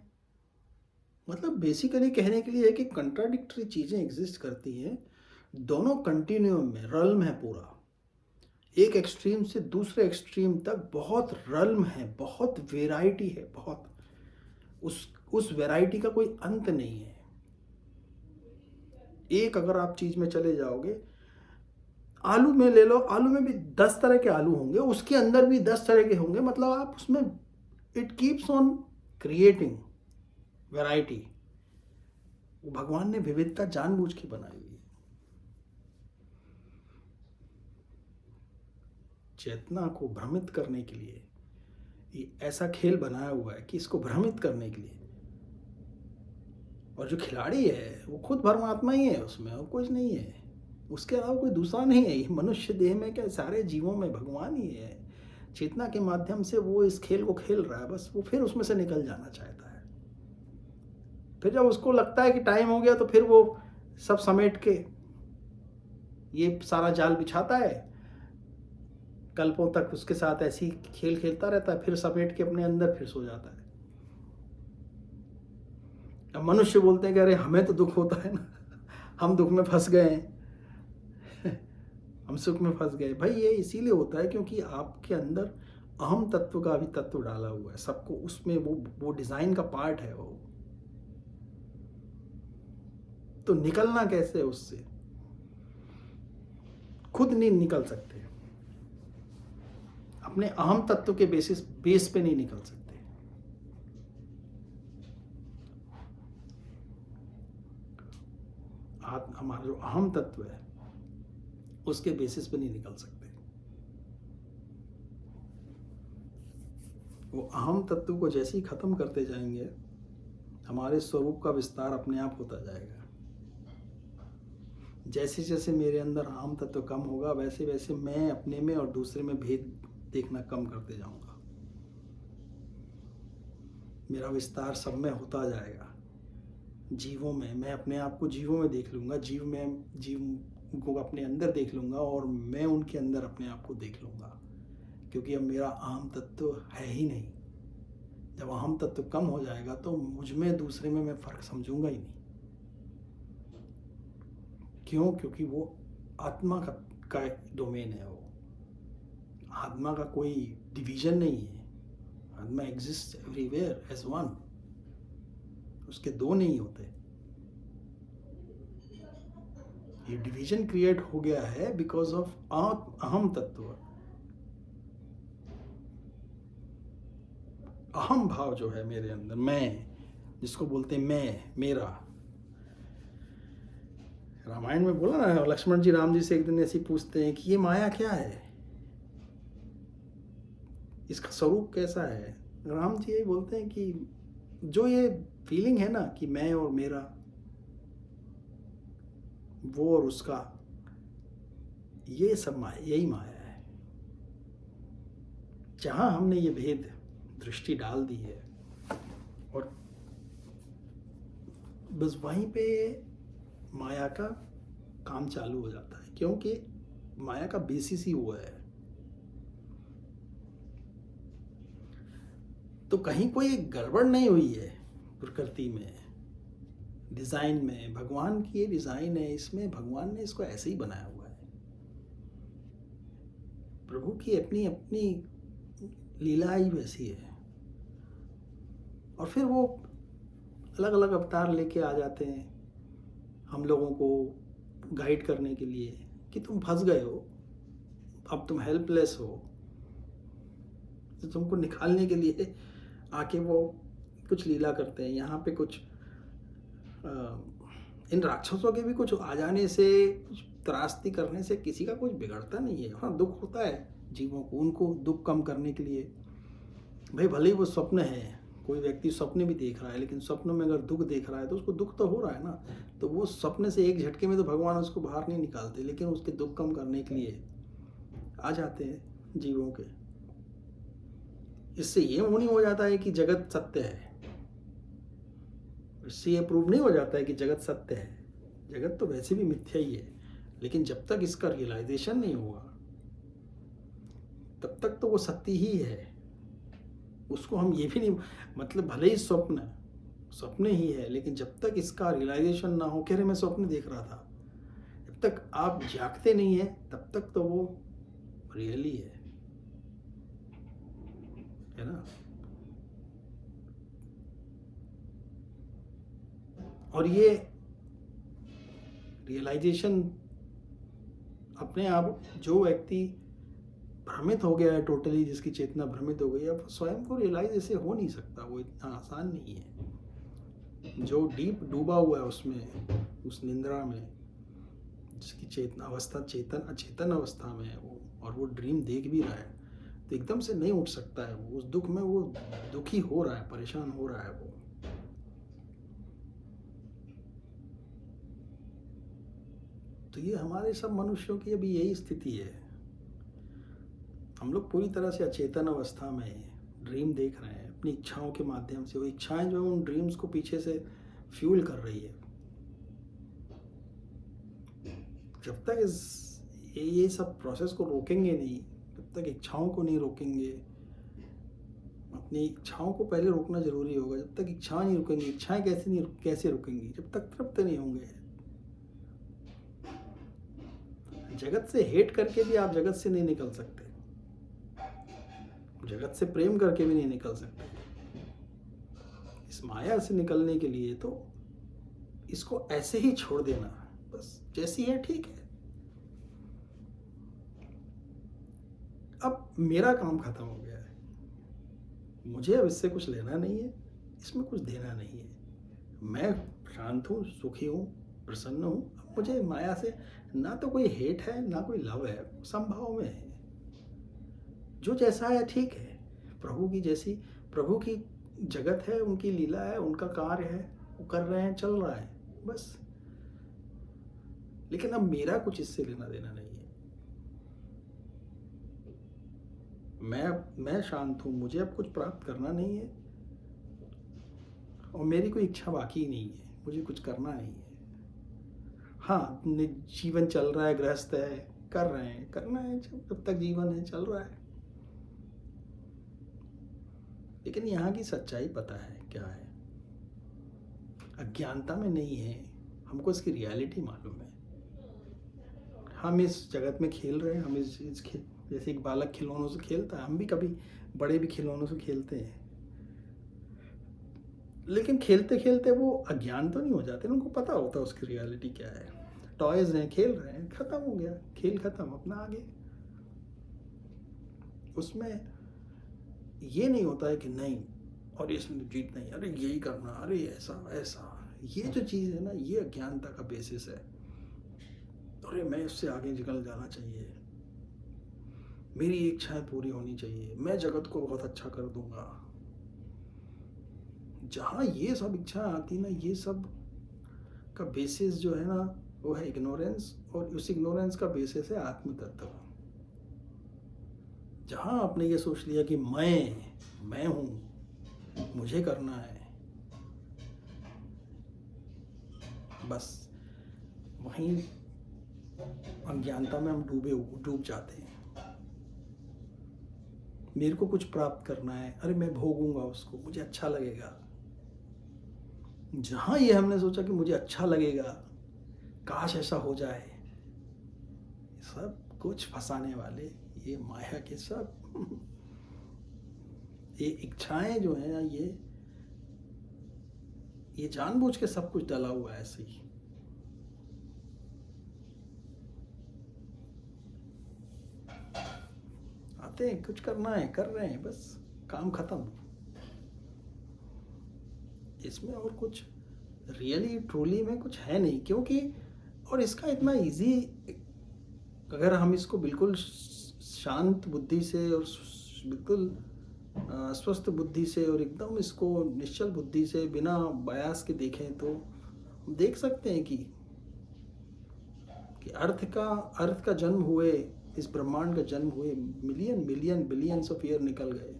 मतलब बेसिकली कहने के लिए है कि कंट्राडिक्टरी चीज़ें एग्जिस्ट करती हैं, दोनों कंटिन्यूम में रल्म है पूरा, एक एक्सट्रीम से दूसरे एक्सट्रीम तक बहुत रल्म है, बहुत वेराइटी है, बहुत उस वेराइटी का कोई अंत नहीं है। एक अगर आप चीज़ में चले जाओगे, आलू में ले लो, आलू में भी 10 तरह के आलू होंगे, उसके अंदर भी 10 तरह के होंगे, मतलब आप उसमें it keeps on creating variety. भगवान ने विविधता जानबूझ के बनाई हुई है। चेतना को भ्रमित करने के लिए ये ऐसा खेल बनाया हुआ है कि इसको भ्रमित करने के लिए, और जो खिलाड़ी है वो खुद परमात्मा ही है, उसमें और कुछ नहीं है, उसके अलावा कोई दूसरा नहीं है। ये मनुष्य देह में क्या, सारे जीवों में भगवान ही है। चेतना के माध्यम से वो इस खेल को खेल रहा है, बस वो फिर उसमें से निकल जाना चाहता है। फिर जब उसको लगता है कि टाइम हो गया, तो फिर वो सब समेट के ये सारा जाल बिछाता है, कल्पों तक उसके साथ ऐसी खेल खेलता रहता है, फिर समेट के अपने अंदर फिर सो जाता है। अब मनुष्य बोलते हैं कि अरे हमें तो दुख होता है ना, हम दुख में फंस गए हैं, हम सुख में फंस गए। भाई ये इसीलिए होता है क्योंकि आपके अंदर अहम तत्व का भी तत्व डाला हुआ है, सबको उसमें वो डिजाइन का पार्ट है वो। तो निकलना कैसे है उससे, खुद नहीं निकल सकते, अपने अहम तत्व के बेस पे नहीं निकल सकते। हमारा जो अहम तत्व है उसके बेसिस पे नहीं निकल सकते। वो अहम तत्व को जैसे ही खत्म करते जाएंगे, हमारे स्वरूप का विस्तार अपने आप होता जाएगा। जैसे जैसे मेरे अंदर अहम तत्व कम होगा, वैसे वैसे मैं अपने में और दूसरे में भेद देखना कम करते जाऊंगा। मेरा विस्तार सब में होता जाएगा। जीवों में मैं अपने आप को जीवों में देख लूंगा, जीव को अपने अंदर देख लूंगा, और मैं उनके अंदर अपने आप को देख लूंगा, क्योंकि अब मेरा अहम तत्व है ही नहीं। जब अहम तत्व कम हो जाएगा तो मुझ में दूसरे में मैं फर्क समझूंगा ही नहीं। क्यों? क्योंकि वो आत्मा का डोमेन है। वो आत्मा का कोई डिवीजन नहीं है। आत्मा एग्जिस्ट एवरीवेयर एज वन, उसके दो नहीं होते। ये डिवीजन क्रिएट हो गया है बिकॉज ऑफ अहम तत्व। अहम भाव जो है मेरे अंदर, मैं जिसको बोलते हैं मैं, मेरा। रामायण में बोला ना, लक्ष्मण जी राम जी से एक दिन ऐसे पूछते हैं कि ये माया क्या है, इसका स्वरूप कैसा है। राम जी यही बोलते हैं कि जो ये फीलिंग है ना कि मैं और मेरा, वो और उसका, ये सब माया, यही माया है। जहां हमने ये भेद दृष्टि डाल दी है, और बस वहीं पे माया का काम चालू हो जाता है, क्योंकि माया का बेसिस ही वो है। तो कहीं कोई गड़बड़ नहीं हुई है प्रकृति में, डिज़ाइन में, भगवान की ये डिज़ाइन है, इसमें भगवान ने इसको ऐसे ही बनाया हुआ है। प्रभु की अपनी अपनी लीला ही वैसी है। और फिर वो अलग अलग अवतार लेके आ जाते हैं हम लोगों को गाइड करने के लिए कि तुम फंस गए हो, अब तुम हेल्पलेस हो, तो तुमको निकालने के लिए आके वो कुछ लीला करते हैं। यहाँ पे कुछ इन राक्षसों के भी कुछ आ जाने से, कुछ त्रास्ती करने से किसी का कुछ बिगड़ता नहीं है। हाँ, दुख होता है जीवों को, उनको दुख कम करने के लिए भाई, भले ही वो स्वप्न है, कोई व्यक्ति स्वप्न भी देख रहा है, लेकिन स्वप्न में अगर दुख देख रहा है तो उसको दुख तो हो रहा है ना, तो वो स्वप्न से एक झटके में तो भगवान उसको बाहर नहीं निकालते, लेकिन उसके दुख कम करने के लिए आ जाते हैं जीवों के। इससे ये नहीं हो जाता है कि जगत सत्य है, इससे ये प्रूव नहीं हो जाता है कि जगत सत्य है। जगत तो वैसे भी मिथ्या ही है, लेकिन जब तक इसका रियलाइजेशन नहीं होगा तब तक तो वो सत्य ही है। उसको हम ये भी नहीं, मतलब भले ही स्वप्न ही है, लेकिन जब तक इसका रियलाइजेशन ना हो, कह रहे मैं स्वप्न देख रहा था, जब तक आप जागते नहीं है तब तक तो वो रियली है ना। और ये रियलाइजेशन अपने आप, जो व्यक्ति भ्रमित हो गया है टोटली, जिसकी चेतना भ्रमित हो गई है, अब स्वयं को रियलाइज ऐसे हो नहीं सकता, वो इतना आसान नहीं है। जो डीप डूबा हुआ है उसमें, उस निंद्रा में, जिसकी चेतना अवस्था अचेतन अवस्था में है वो, और वो ड्रीम देख भी रहा है, तो एकदम से नहीं उठ सकता है वो। उस दुख में वो दुखी हो रहा है, परेशान हो रहा है वो। तो ये हमारे सब मनुष्यों की अभी यही स्थिति है। हम लोग पूरी तरह से अचेतन अवस्था में ड्रीम देख रहे हैं अपनी इच्छाओं के माध्यम से। वो इच्छाएं जो है उन ड्रीम्स को पीछे से फ्यूल कर रही है। जब तक ये सब प्रोसेस को रोकेंगे नहीं, जब तक इच्छाओं को नहीं रोकेंगे, अपनी इच्छाओं को पहले रोकना जरूरी होगा। जब तक इच्छाएं नहीं रुकेंगी, इच्छाएं कैसे रुकेंगी, जब तक तृप्त नहीं होंगे। जगत से हेट करके भी आप जगत से नहीं निकल सकते, जगत से प्रेम करके भी नहीं निकल सकते। इस माया से निकलने के लिए तो इसको ऐसे ही छोड़ देना, बस जैसी है ठीक है। अब मेरा काम खत्म हो गया है, मुझे अब इससे कुछ लेना नहीं है, इसमें कुछ देना नहीं है। मैं शांत हूँ, सुखी हूँ, प्रसन्न हूँ। अब मुझे माया से ना तो कोई हेट है ना कोई लव है, संभाव में है। जो जैसा है ठीक है। प्रभु की जगत है, उनकी लीला है, उनका कार्य है, वो कर रहे हैं, चल रहा है बस। लेकिन अब मेरा कुछ इससे लेना देना नहीं है। मैं शांत हूं, मुझे अब कुछ प्राप्त करना नहीं है, और मेरी कोई इच्छा बाकी नहीं है, मुझे कुछ करना नहीं है। हाँ, जीवन चल रहा है, गृहस्थ है, कर रहे हैं, करना है, जब तक जीवन है चल रहा है। लेकिन यहाँ की सच्चाई पता है क्या है, अज्ञानता में नहीं है, हमको इसकी रियलिटी मालूम है। हम इस जगत में खेल रहे हैं, हम जैसे एक बालक खिलौनों से खेलता है, हम भी कभी बड़े भी खिलौनों से खेलते हैं। लेकिन खेलते खेलते वो अज्ञान तो नहीं हो जाते, उनको पता होता है उसकी रियलिटी क्या है। टॉयज हैं, खेल रहे हैं, खत्म हो गया, खेल खत्म, अपना आगे। उसमें ये नहीं होता है कि नहीं और इसमें जीतना ही, अरे यही करना, अरे ऐसा ऐसा। ये जो चीज़ है ना, ये अज्ञानता का बेसिस है। अरे मैं इससे आगे निकल जाना चाहिए, मेरी इच्छाएं पूरी होनी चाहिए, मैं जगत को बहुत अच्छा कर दूंगा। जहाँ ये सब इच्छाएं आती ना, ये सब का बेसिस जो है ना, वो है इग्नोरेंस, और उस इग्नोरेंस का बेसिस है आत्म तत्व। जहाँ आपने ये सोच लिया कि मैं हूँ, मुझे करना है, बस वहीं अज्ञानता में हम डूब जाते हैं। मेरे को कुछ प्राप्त करना है, अरे मैं भोगूंगा उसको, मुझे अच्छा लगेगा, जहाँ ये हमने सोचा कि मुझे अच्छा लगेगा, काश ऐसा हो जाए, सब कुछ फंसाने वाले ये माया के सब ये इच्छाएं जो हैं, ये जानबूझ के सब कुछ डला हुआ है ऐसे ही। आते हैं, कुछ करना है, कर रहे हैं, बस काम खत्म। इसमें और कुछ रियली ट्रूली में कुछ है नहीं, क्योंकि और इसका इतना इजी, अगर हम इसको बिल्कुल शांत बुद्धि से और बिल्कुल स्वस्थ बुद्धि से और एकदम इसको निश्चल बुद्धि से बिना बयास के देखें तो हम देख सकते हैं कि अर्थ का जन्म हुए, इस ब्रह्मांड का जन्म हुए मिलियन बिलियंस ऑफ ईयर निकल गए,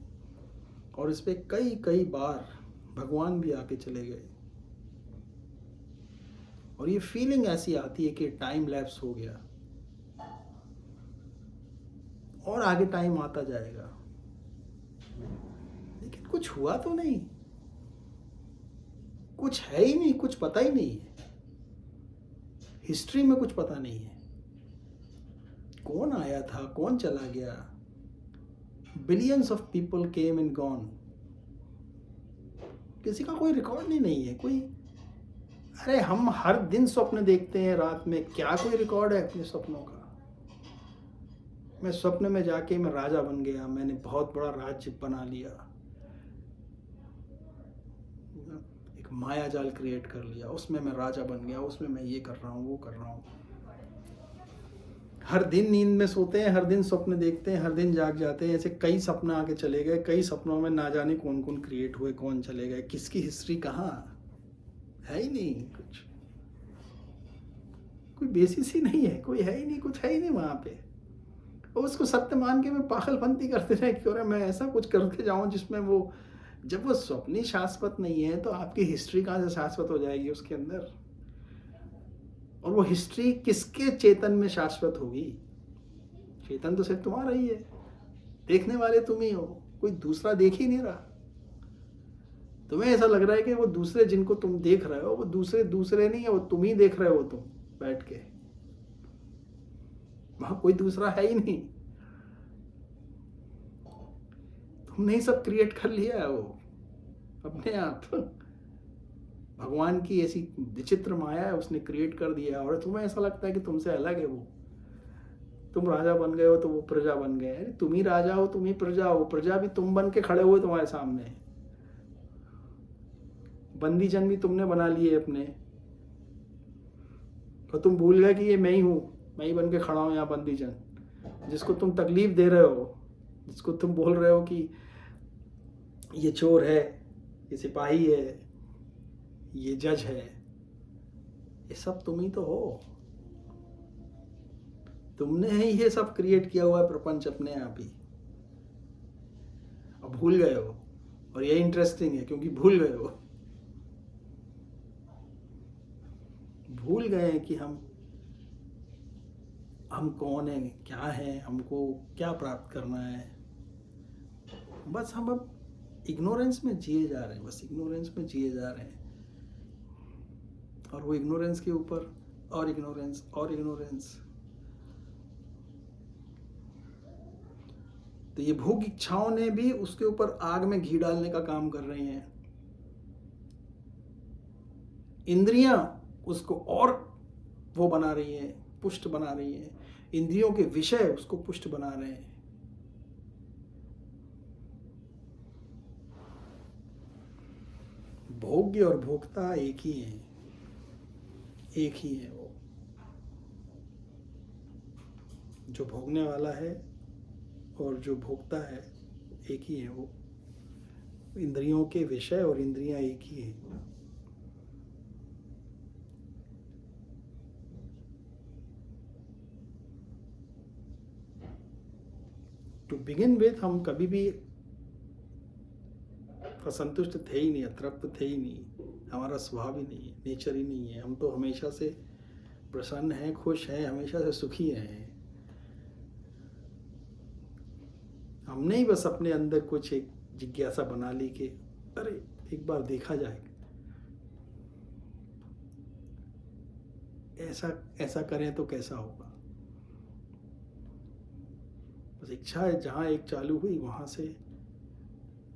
और इस पे कई बार भगवान भी आके चले गए, और ये फीलिंग ऐसी आती है कि टाइम लैप्स हो गया और आगे टाइम आता जाएगा, लेकिन कुछ हुआ तो नहीं, कुछ है ही नहीं, कुछ पता ही नहीं है, हिस्ट्री में कुछ पता नहीं है, कौन आया था, कौन चला गया, billions of people came and gone, किसी का कोई रिकॉर्ड नहीं है कोई। अरे हम हर दिन स्वप्न देखते हैं रात में, क्या कोई रिकॉर्ड है अपने सपनों का? मैं स्वप्न में जाके मैं राजा बन गया, मैंने बहुत बड़ा राज्य बना लिया, एक माया जाल क्रिएट कर लिया, उसमें मैं राजा बन गया, उसमें मैं ये कर रहा हूँ, वो कर रहा हूँ। हर दिन नींद में सोते हैं, हर दिन स्वप्न देखते हैं, हर दिन जाग जाते हैं, ऐसे कई सपने आके चले गए, कई सपनों में ना जाने कौन कौन क्रिएट हुए, कौन चले गए, किसकी हिस्ट्री कहाँ है ही नहीं, कुछ कोई बेसिस ही नहीं है, कोई है ही नहीं, कुछ है ही नहीं वहाँ पे। और उसको सत्य मान के मैं पागलपंती करते रहे कि अरे मैं ऐसा कुछ करके जाऊँ जिसमें वो, जब वो स्वप्न शाश्वत नहीं है तो आपकी हिस्ट्री कहाँ से शाश्वत हो जाएगी उसके अंदर? और वो हिस्ट्री किसके चेतन में शाश्वत होगी? चेतन तो सिर्फ तुम्हारा ही है, देखने वाले तुम ही हो, कोई दूसरा देख ही नहीं रहा। तुम्हें ऐसा लग रहा है कि वो दूसरे जिनको तुम देख रहे हो वो दूसरे नहीं है, वो तुम ही देख रहे हो, तुम बैठ के, वहां कोई दूसरा है ही नहीं, तुमने ही सब क्रिएट कर लिया है वो अपने आप। भगवान की ऐसी विचित्र माया है, उसने क्रिएट कर दिया, और तुम्हें ऐसा लगता है कि तुमसे अलग है वो। तुम राजा बन गए हो तो वो प्रजा बन गए, अरे तुम ही राजा हो, तुम ही प्रजा हो, प्रजा भी तुम बन के खड़े हुए तुम्हारे सामने, बंदी जन भी तुमने बना लिए अपने, और तुम भूल गए कि ये मैं ही हूँ, मैं ही बन के खड़ा हूँ यहाँ बंदी जन, जिसको तुम तकलीफ दे रहे हो, जिसको तुम बोल रहे हो कि ये चोर है, ये सिपाही है, ये जज है, ये सब तुम ही तो हो, तुमने ही ये सब क्रिएट किया हुआ है प्रपंच अपने आप ही। अब भूल गए हो, और ये इंटरेस्टिंग है क्योंकि भूल गए हो, भूल गए हैं कि हम कौन हैं, क्या हैं, हमको क्या प्राप्त करना है। बस हम अब इग्नोरेंस में जिए जा रहे हैं, बस इग्नोरेंस में जिए जा रहे हैं, और वो इग्नोरेंस के ऊपर और इग्नोरेंस और इग्नोरेंस। तो ये भोग इच्छाओं ने भी उसके ऊपर आग में घी डालने का काम कर रही हैं। इंद्रियां उसको और वो बना रही हैं, पुष्ट बना रही हैं, इंद्रियों के विषय उसको पुष्ट बना रहे हैं। भोग्य और भोक्ता एक ही है, एक ही है। वो जो भोगने वाला है और जो भोक्ता है एक ही है। वो इंद्रियों के विषय और इंद्रियां एक ही है। टू बिगिन विथ हम कभी भी असंतुष्ट थे ही नहीं, अतृप्त थे ही नहीं, हमारा स्वभाव ही नहीं है, नेचर ही नहीं है। हम तो हमेशा से प्रसन्न हैं, खुश हैं, हमेशा से सुखी हैं। हमने ही बस अपने अंदर कुछ एक जिज्ञासा बना ली कि अरे एक बार देखा जाए, ऐसा ऐसा करें तो कैसा होगा। बस इच्छा है, जहाँ एक चालू हुई वहाँ से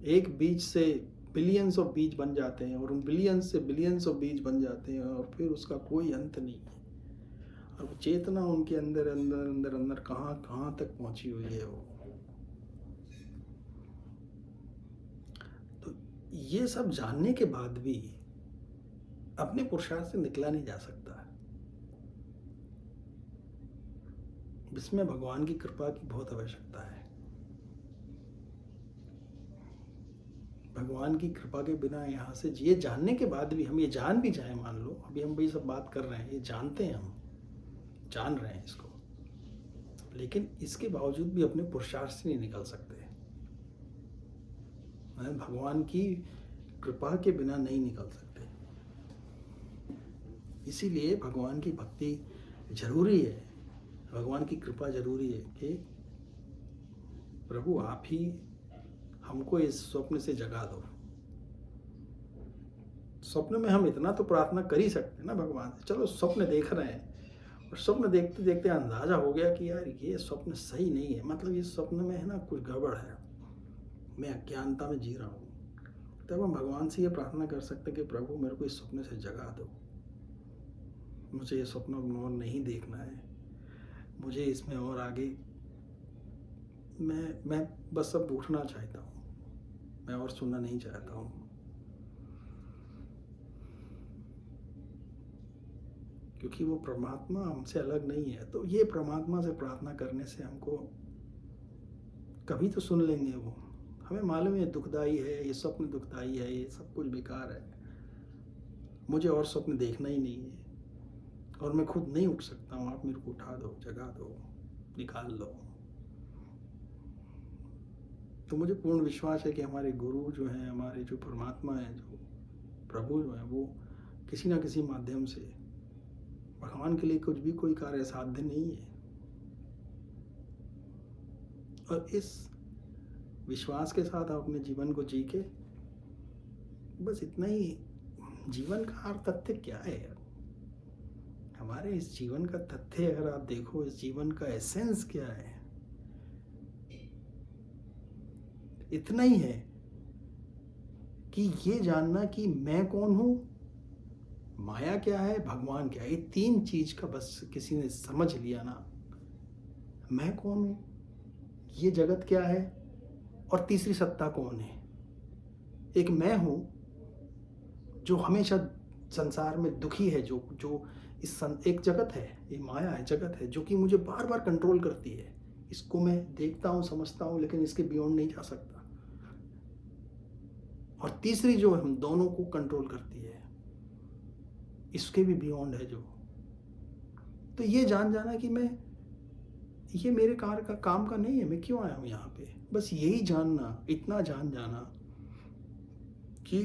एक बीज से बिलियंस ऑफ बीज बन जाते हैं, और उन बिलियंस से बिलियंस ऑफ बीज बन जाते हैं, और फिर उसका कोई अंत नहीं है। और वो चेतना उनके अंदर अंदर अंदर अंदर कहाँ कहाँ तक पहुँची हुई है वो। तो ये सब जानने के बाद भी अपने पुरुषार्थ से निकला नहीं जा सकता, इसमें भगवान की कृपा की बहुत आवश्यकता है। भगवान की कृपा के बिना यहाँ से, ये जानने के बाद भी, हम ये जान भी जाए, मान लो अभी हम वही सब बात कर रहे हैं, ये जानते हैं, हम जान रहे हैं इसको, लेकिन इसके बावजूद भी अपने पुरुषार्थ से नहीं निकल सकते। भगवान की कृपा के बिना नहीं निकल सकते। इसीलिए भगवान की भक्ति जरूरी है, भगवान की कृपा जरूरी है कि प्रभु आप ही हमको इस स्वप्न से जगा दो। स्वप्न में हम इतना तो प्रार्थना कर ही सकते हैं ना भगवान से। चलो स्वप्न देख रहे हैं, और स्वप्न देखते देखते अंदाजा हो गया कि यार ये स्वप्न सही नहीं है, मतलब ये स्वप्न में है ना कुछ गड़बड़ है, मैं अज्ञानता में जी रहा हूँ। तब हम भगवान से ये प्रार्थना कर सकते कि प्रभु मेरे को इस स्वप्न से जगा दो, मुझे ये स्वप्न और नहीं देखना है, मुझे इसमें और आगे मैं बस अब उठना चाहता हूँ, मैं और सुनना नहीं चाहता हूँ। क्योंकि वो परमात्मा हमसे अलग नहीं है, तो ये परमात्मा से प्रार्थना करने से हमको कभी तो सुन लेंगे वो। हमें मालूम है दुखदाई है, ये स्वप्न दुखदाई है, ये सब कुछ बेकार है, मुझे और स्वप्न देखना ही नहीं है, और मैं खुद नहीं उठ सकता हूँ, आप मेरे को उठा दो, जगा दो, निकाल लो। तो मुझे पूर्ण विश्वास है कि हमारे गुरु जो हैं, हमारे जो परमात्मा हैं, जो प्रभु जो हैं, वो किसी ना किसी माध्यम से, भगवान के लिए कुछ भी कोई कार्य साध्य नहीं है। और इस विश्वास के साथ आप अपने जीवन को जी के, बस इतना ही, जीवन का अर्थ तथ्य क्या है यार, हमारे इस जीवन का तथ्य अगर आप देखो, इस जीवन का एसेंस क्या है, इतना ही है कि ये जानना कि मैं कौन हूं, माया क्या है, भगवान क्या है। ये तीन चीज का बस किसी ने समझ लिया ना, मैं कौन हूं, ये जगत क्या है, और तीसरी सत्ता कौन है। एक मैं हूं जो हमेशा संसार में दुखी है, जो एक जगत है, ये माया है, जगत है, जो कि मुझे बार बार कंट्रोल करती है। इसको मैं देखता हूं, समझता हूं, लेकिन इसके बियॉन्ड नहीं जा सकता। और तीसरी जो हम दोनों को कंट्रोल करती है, इसके भी बियॉन्ड है जो। तो ये जान जाना कि मैं, ये मेरे काम का नहीं है, मैं क्यों आया हूं यहाँ पे, बस यही जानना, इतना जान जाना कि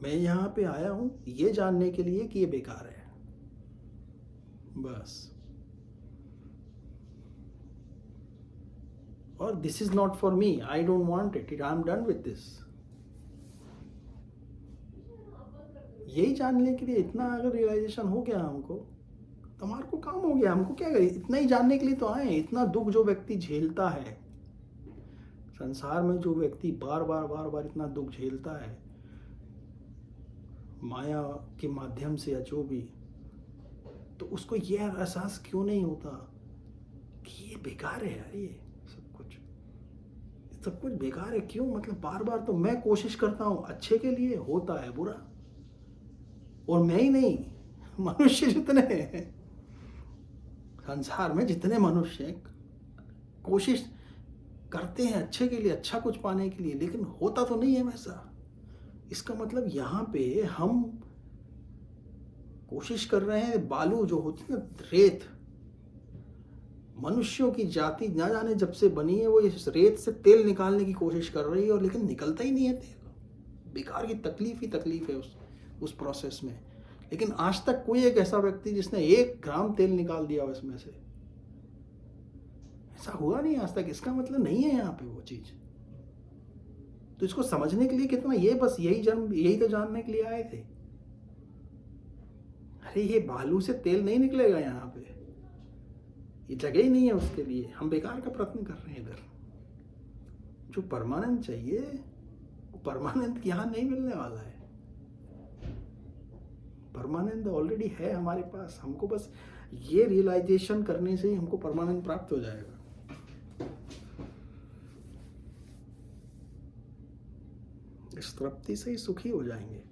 मैं यहाँ पे आया हूं ये जानने के लिए कि ये बेकार है, बस। और this is not for me, I don't want it, I am done with this. यही जानने के लिए इतना अगर रियलाइजेशन हो गया हमको, तो हमारे को काम हो गया। हमको क्या करें, इतना ही जानने के लिए तो आए। इतना दुख जो व्यक्ति झेलता है संसार में, जो व्यक्ति बार बार इतना दुख झेलता है माया के माध्यम से या जो भी, तो उसको ये एहसास क्यों नहीं होता कि ये बेकार है यार, ये सब कुछ बेकार है। क्यों, मतलब बार बार तो मैं कोशिश करता हूं अच्छे के लिए, होता है बुरा। और मैं ही नहीं, मनुष्य जितने हैं संसार में, जितने मनुष्य हैं, कोशिश करते हैं अच्छे के लिए, अच्छा कुछ पाने के लिए, लेकिन होता तो नहीं है वैसा। इसका मतलब यहाँ पे हम कोशिश कर रहे हैं, बालू जो होती है ना, रेत, मनुष्यों की जाति ना जाने जब से बनी है, वो इस रेत से तेल निकालने की कोशिश कर रही है, और लेकिन निकलता ही नहीं है तेल। बेकार की तकलीफ ही तकलीफ है उस प्रोसेस में। लेकिन आज तक कोई एक ऐसा व्यक्ति जिसने 1 ग्राम तेल निकाल दिया उसमें से, ऐसा हुआ नहीं आज तक। इसका मतलब नहीं है यहाँ पे वो चीज। तो इसको समझने के लिए कितना, ये बस यही जन्म, यही तो जानने के लिए आए थे। अरे ये बालू से तेल नहीं निकलेगा यहाँ पे, ये जगह ही नहीं है उसके लिए। हम बेकार का प्रयत्न कर रहे हैं इधर। जो परमानेंट चाहिए वो परमानेंट यहाँ नहीं मिलने वाला है। परमानेंट ऑलरेडी है हमारे पास, हमको बस ये रियलाइजेशन करने से ही हमको परमानेंट प्राप्त हो जाएगा। इस तृप्ति से ही सुखी हो जाएंगे।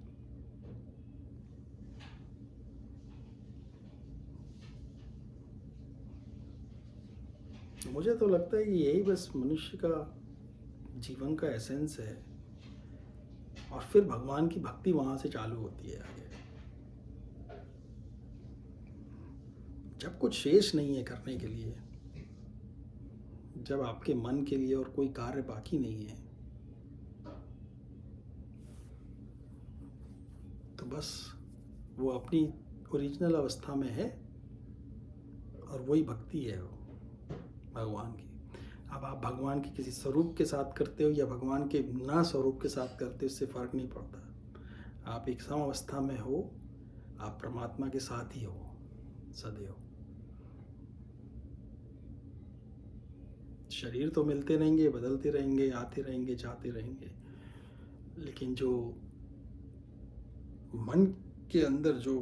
मुझे तो लगता है कि यही बस मनुष्य का जीवन का एसेंस है, और फिर भगवान की भक्ति वहां से चालू होती है आगे। जब कुछ शेष नहीं है करने के लिए, जब आपके मन के लिए और कोई कार्य बाकी नहीं है, तो बस वो अपनी ओरिजिनल अवस्था में है, और वही भक्ति है वो भगवान की। अब आप भगवान के किसी स्वरूप के साथ करते हो या भगवान के ना स्वरूप के साथ करते हो, इससे फर्क नहीं पड़ता। आप एक सम अवस्था में हो, आप परमात्मा के साथ ही हो सदैव। शरीर तो मिलते रहेंगे, बदलते रहेंगे, आते रहेंगे, जाते रहेंगे, लेकिन जो मन के अंदर जो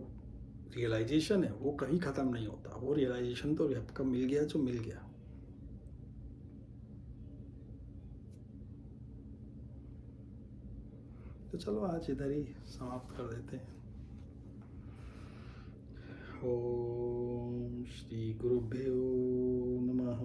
रियलाइजेशन है वो कहीं ख़त्म नहीं होता। वो रियलाइजेशन तो आपका मिल गया जो मिल गया। तो चलो आज इधर ही समाप्त कर देते हैं। ओम श्री गुरुभ्यो नमः।